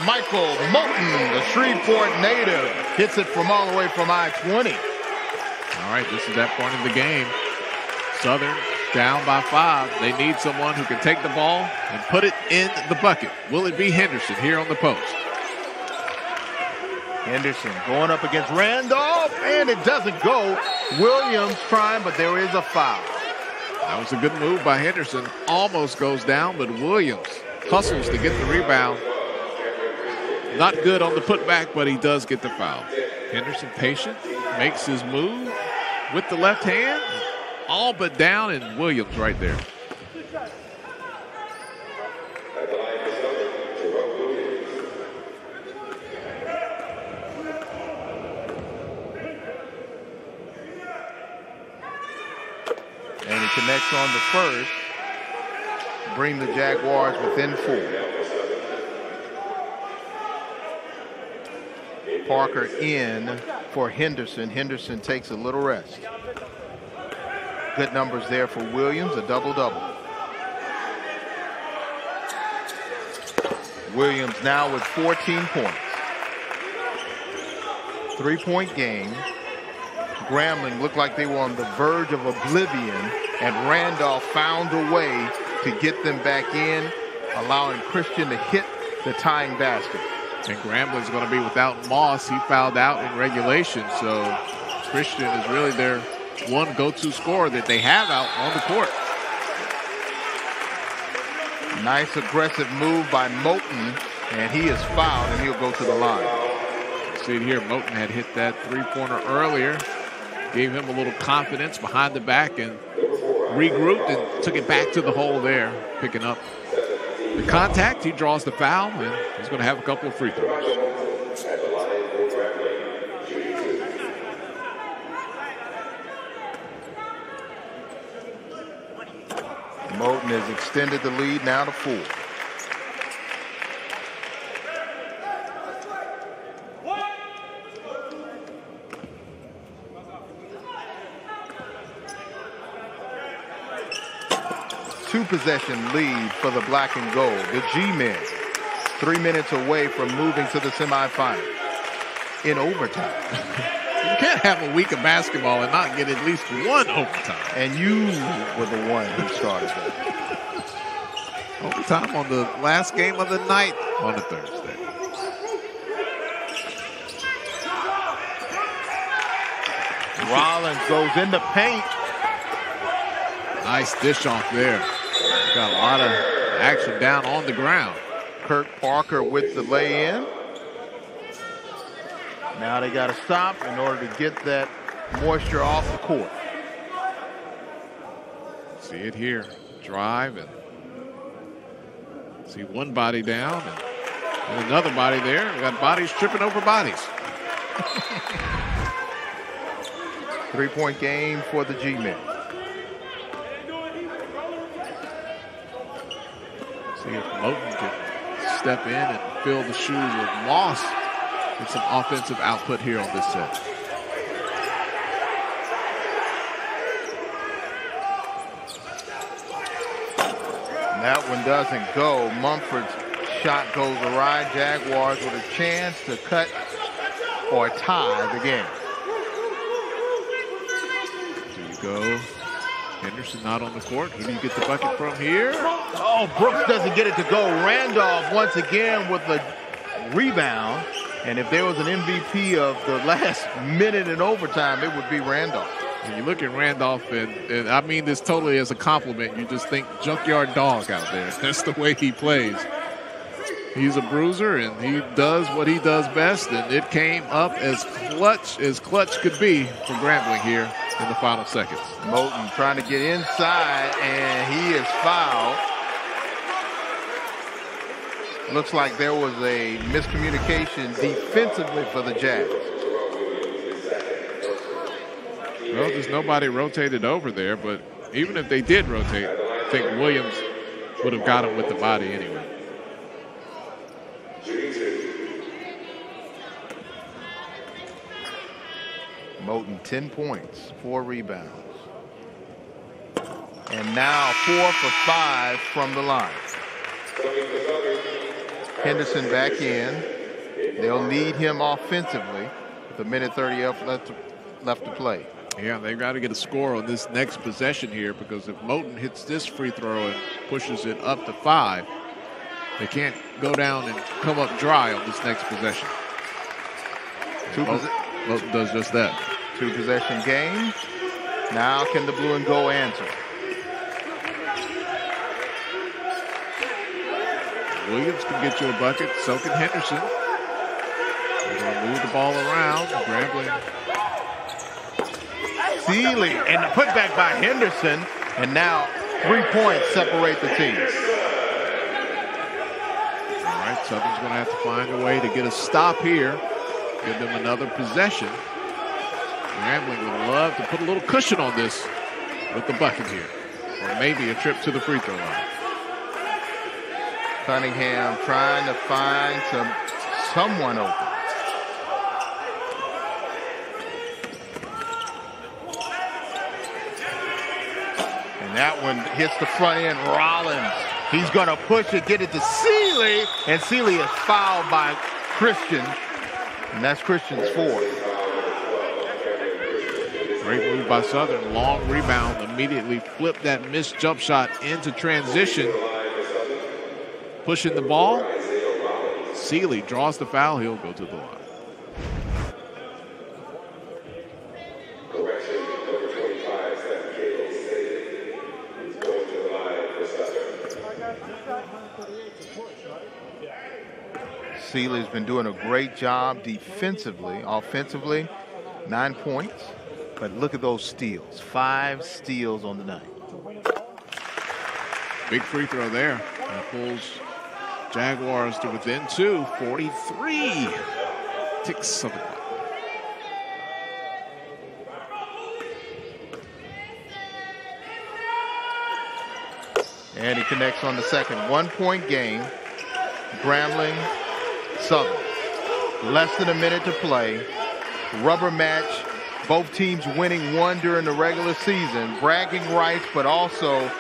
Michael Moulton, the Shreveport native, hits it from all the way from I-20. All right, this is that point in the game. Southern down by 5. They need someone who can take the ball and put it in the bucket. Will it be Henderson here on the post? Henderson going up against Randolph, and it doesn't go. Williams trying, but there is a foul. That was a good move by Henderson. Almost goes down, but Williams hustles to get the rebound. Not good on the putback, but he does get the foul. Henderson patient, makes his move with the left hand. All but down, and Williams right there. And he connects on the first. Bring the Jaguars within 4. Parker in for Henderson. Henderson takes a little rest. Good numbers there for Williams, a double-double. Williams now with 14 points. 3-point game. Grambling looked like they were on the verge of oblivion, and Randolph found a way to get them back in, allowing Christian to hit the tying basket. And Grambling's going to be without Moss. He fouled out in regulation, so Christian is really their one go-to scorer that they have out on the court. Nice aggressive move by Moten, and he is fouled, and he'll go to the line. See it here, Moten had hit that three-pointer earlier, gave him a little confidence behind the back, and regrouped and took it back to the hole there, picking up the contact. He draws the foul, and he's going to have a couple of free throws. Moten has extended the lead now to 4. Two-possession lead for the black and gold. The G-men 3 minutes away from moving to the semifinals in overtime. You can't have a week of basketball and not get at least one overtime. And you were the one who started that. Overtime on the last game of the night on a Thursday. Rollins goes in the paint. Nice dish off there. Got a lot of action down on the ground. Kirk Parker with the lay-in. Now they got to stop in order to get that moisture off the court. See it here. Drive and see one body down and another body there. We got bodies tripping over bodies. 3-point game for the G-men. See if Moten can step in and fill the shoes of Moss. Get some offensive output here on this set. That one doesn't go. Mumford's shot goes awry. Jaguars with a chance to cut or tie the game. There you go. Henderson not on the court. Who do you get the bucket from here? Oh, Brooks doesn't get it to go. Randolph once again with the rebound. And if there was an MVP of the last minute in overtime, it would be Randolph. When you look at Randolph, and I mean this totally as a compliment, you just think junkyard dog out there. That's the way he plays. He's a bruiser, and he does what he does best, and it came up as clutch could be for Grambling here in the final seconds. Moten trying to get inside, and he is fouled. Looks like there was a miscommunication defensively for the Jazz. Well, there's nobody rotated over there, but even if they did rotate, I think Williams would have got him with the body anyway. Moten 10 points, 4 rebounds. And now 4 for 5 from the line. Henderson back in. They'll need him offensively with 1:30 left to play. Yeah, they've got to get a score on this next possession here, because if Moten hits this free throw and pushes it up to 5, they can't go down and come up dry on this next possession. Moten does just that. 2-possession game. Now can the blue and gold answer? Williams can get you a bucket. So can Henderson. They're going to move the ball around. Grambling. Seeley, and the putback by Henderson. And now 3 points separate the teams. All right, Southern's going to have to find a way to get a stop here. Give them another possession. Grambling would love to put a little cushion on this with the bucket here. Or maybe a trip to the free throw line. Cunningham trying to find someone open. And that one hits the front end. Rollins, he's going to push it, get it to Seeley, and Seeley is fouled by Christian, and that's Christian's fourth. Great move by Southern. Long rebound. Immediately flipped that missed jump shot into transition. Pushing the ball. Seeley draws the foul. He'll go to the line. Seeley's been doing a great job defensively. Offensively, 9 points. But look at those steals. 5 steals on the night. Big free throw there. That pulls Jaguars to within 2. 43. Ticks of the clock. And he connects on the second. 1 point game. Grambling, Southern. Less than a minute to play. Rubber match. Both teams winning one during the regular season. Bragging rights, but also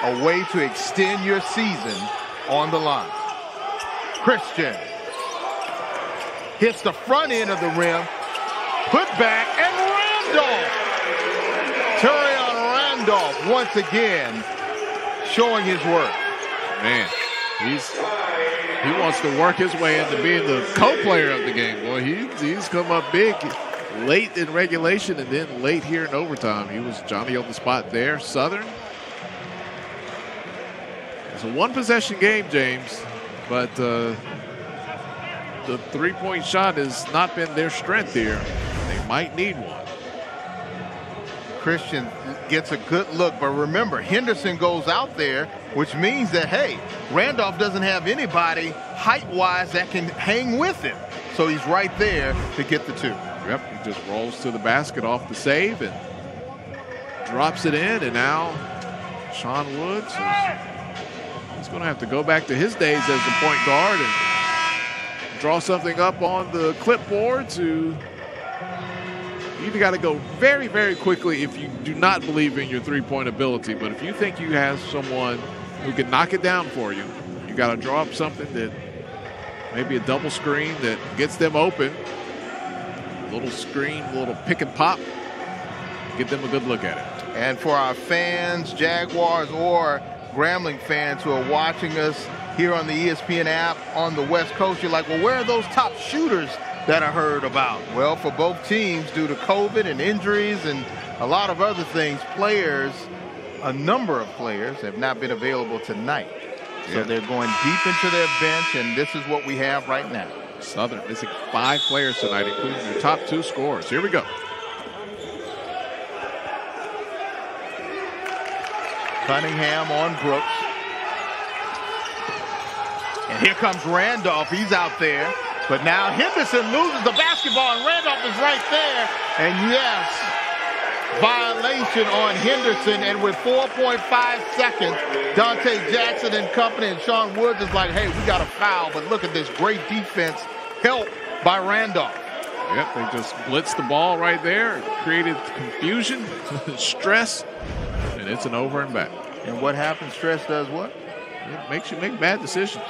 a way to extend your season on the line. Christian hits the front end of the rim. Put back, and Randolph. Terrion Randolph once again showing his worth. Man, he wants to work his way into being the co-player of the game. Boy, he's come up big late in regulation and then late here in overtime. He was Johnny on the spot there. Southern. It's a one-possession game, James, but the three-point shot has not been their strength here. They might need one. Christian gets a good look, but remember, Henderson goes out there, which means that, hey, Randolph doesn't have anybody height-wise that can hang with him. So he's right there to get the 2. Yep, he just rolls to the basket off the save and drops it in, and now Sean Woods is going to have to go back to his days as the point guard and draw something up on the clipboard to... You either got to go very, very quickly if you do not believe in your three-point ability. But if you think you have someone who can knock it down for you, you got to draw up something that maybe a double screen that gets them open. A little screen, a little pick and pop. Get them a good look at it. And for our fans, Jaguars or Grambling fans who are watching us here on the ESPN app on the West Coast, you're like, well, where are those top shooters that I heard about? Well, for both teams, due to COVID and injuries and a lot of other things, a number of players have not been available tonight. So they're going deep into their bench, and this is what we have right now. Southern missing 5 players tonight, including their top 2 scorers. Here we go. Cunningham on Brooks. And here comes Randolph. He's out there. But now Henderson loses the basketball, and Randolph is right there. And yes, violation on Henderson. And with 4.5 seconds, Dante Jackson and company and Sean Woods is like, hey, we got a foul. But look at this great defense, helped by Randolph. Yep, they just blitzed the ball right there, created confusion, stress, and it's an over and back. And what happens? Stress does what? It makes you make bad decisions.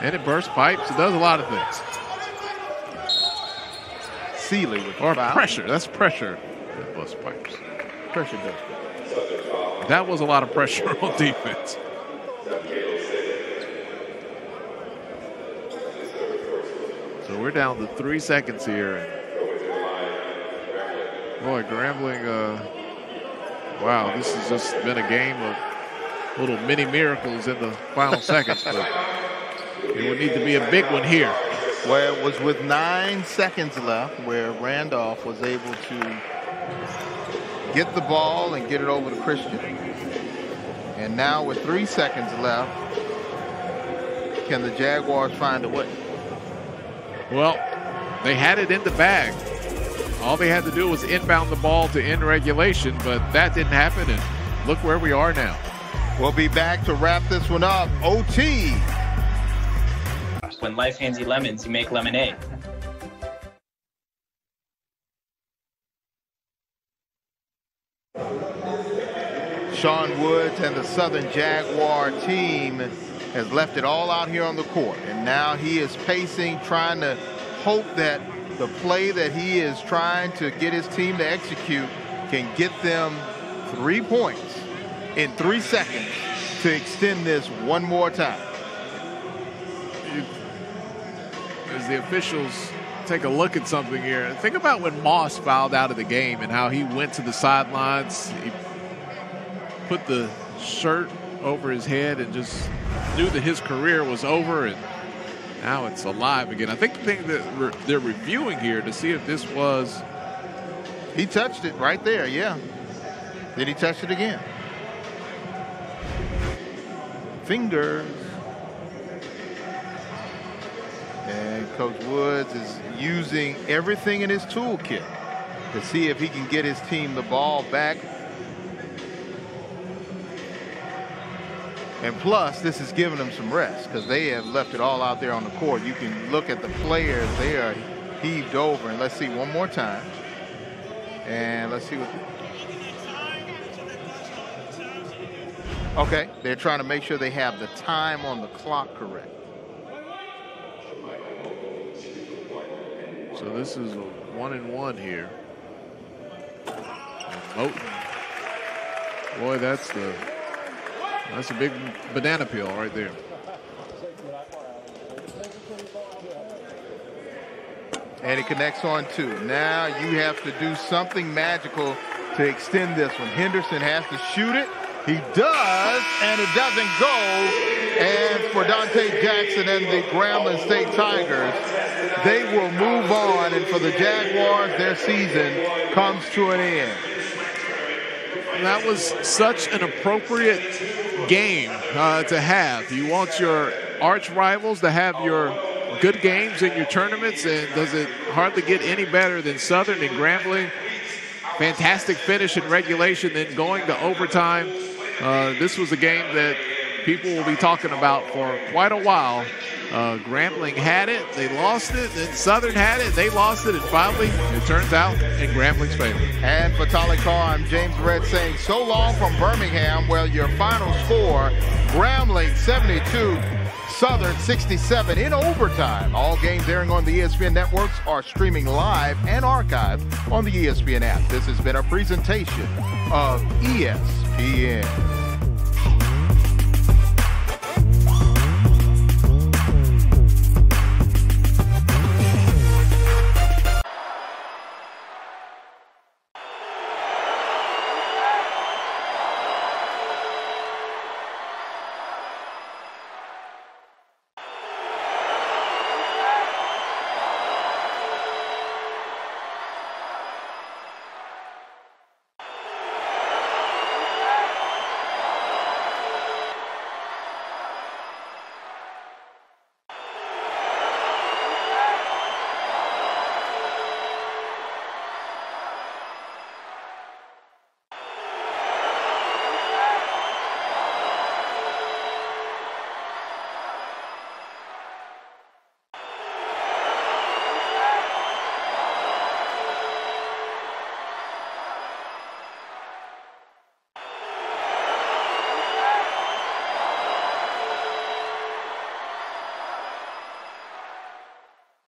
And it bursts pipes. It does a lot of things. Seeley with or foul. Pressure. That's pressure that busts pipes. Pressure does. That was a lot of pressure on defense. So we're down to 3 seconds here. Boy, Grambling, wow, this has just been a game of little mini miracles in the final seconds. But it would need to be a big one here. Where it was with 9 seconds left, where Randolph was able to get the ball and get it over to Christian. And now with 3 seconds left, can the Jaguars find a way? Well, they had it in the bag. All they had to do was inbound the ball to end regulation, but that didn't happen, and look where we are now. We'll be back to wrap this one up. OT. When life hands you lemons, you make lemonade. Sean Woods and the Southern Jaguar team has left it all out here on the court. And now he is pacing, trying to hope that the play that he is trying to get his team to execute can get them 3 points in 3 seconds to extend this one more time. As the officials take a look at something here, think about when Moss fouled out of the game and how he went to the sidelines. He put the shirt over his head and just knew that his career was over, and now it's alive again. I think the thing that they're reviewing here to see if this was... He touched it right there, yeah. Then he touched it again. Fingers. And Coach Woods is using everything in his toolkit to see if he can get his team the ball back. And plus, this is giving them some rest because they have left it all out there on the court. You can look at the players. They are heaved over. And let's see one more time. And let's see what... Okay, they're trying to make sure they have the time on the clock correct. So this is a 1-and-1 here. And Moten. Boy, that's a big banana peel right there. And it connects on 2. Now you have to do something magical to extend this one. Henderson has to shoot it. He does, and it doesn't go. And for Dante Jackson and the Grambling State Tigers, they will move on. And for the Jaguars, their season comes to an end. That was such an appropriate game to have. You want your arch rivals to have your good games in your tournaments, and does it hardly get any better than Southern and Grambling? Fantastic finish in regulation, then going to overtime. This was a game that people will be talking about for quite a while. Grambling had it, they lost it, then Southern had it, they lost it, and finally it turns out in Grambling's favor. And for Tolly Carr, I'm James Red saying so long from Birmingham. Well, your final score, Grambling 72, Southern 67 in overtime. All games airing on the ESPN networks are streaming live and archived on the ESPN app. This has been a presentation of ESPN.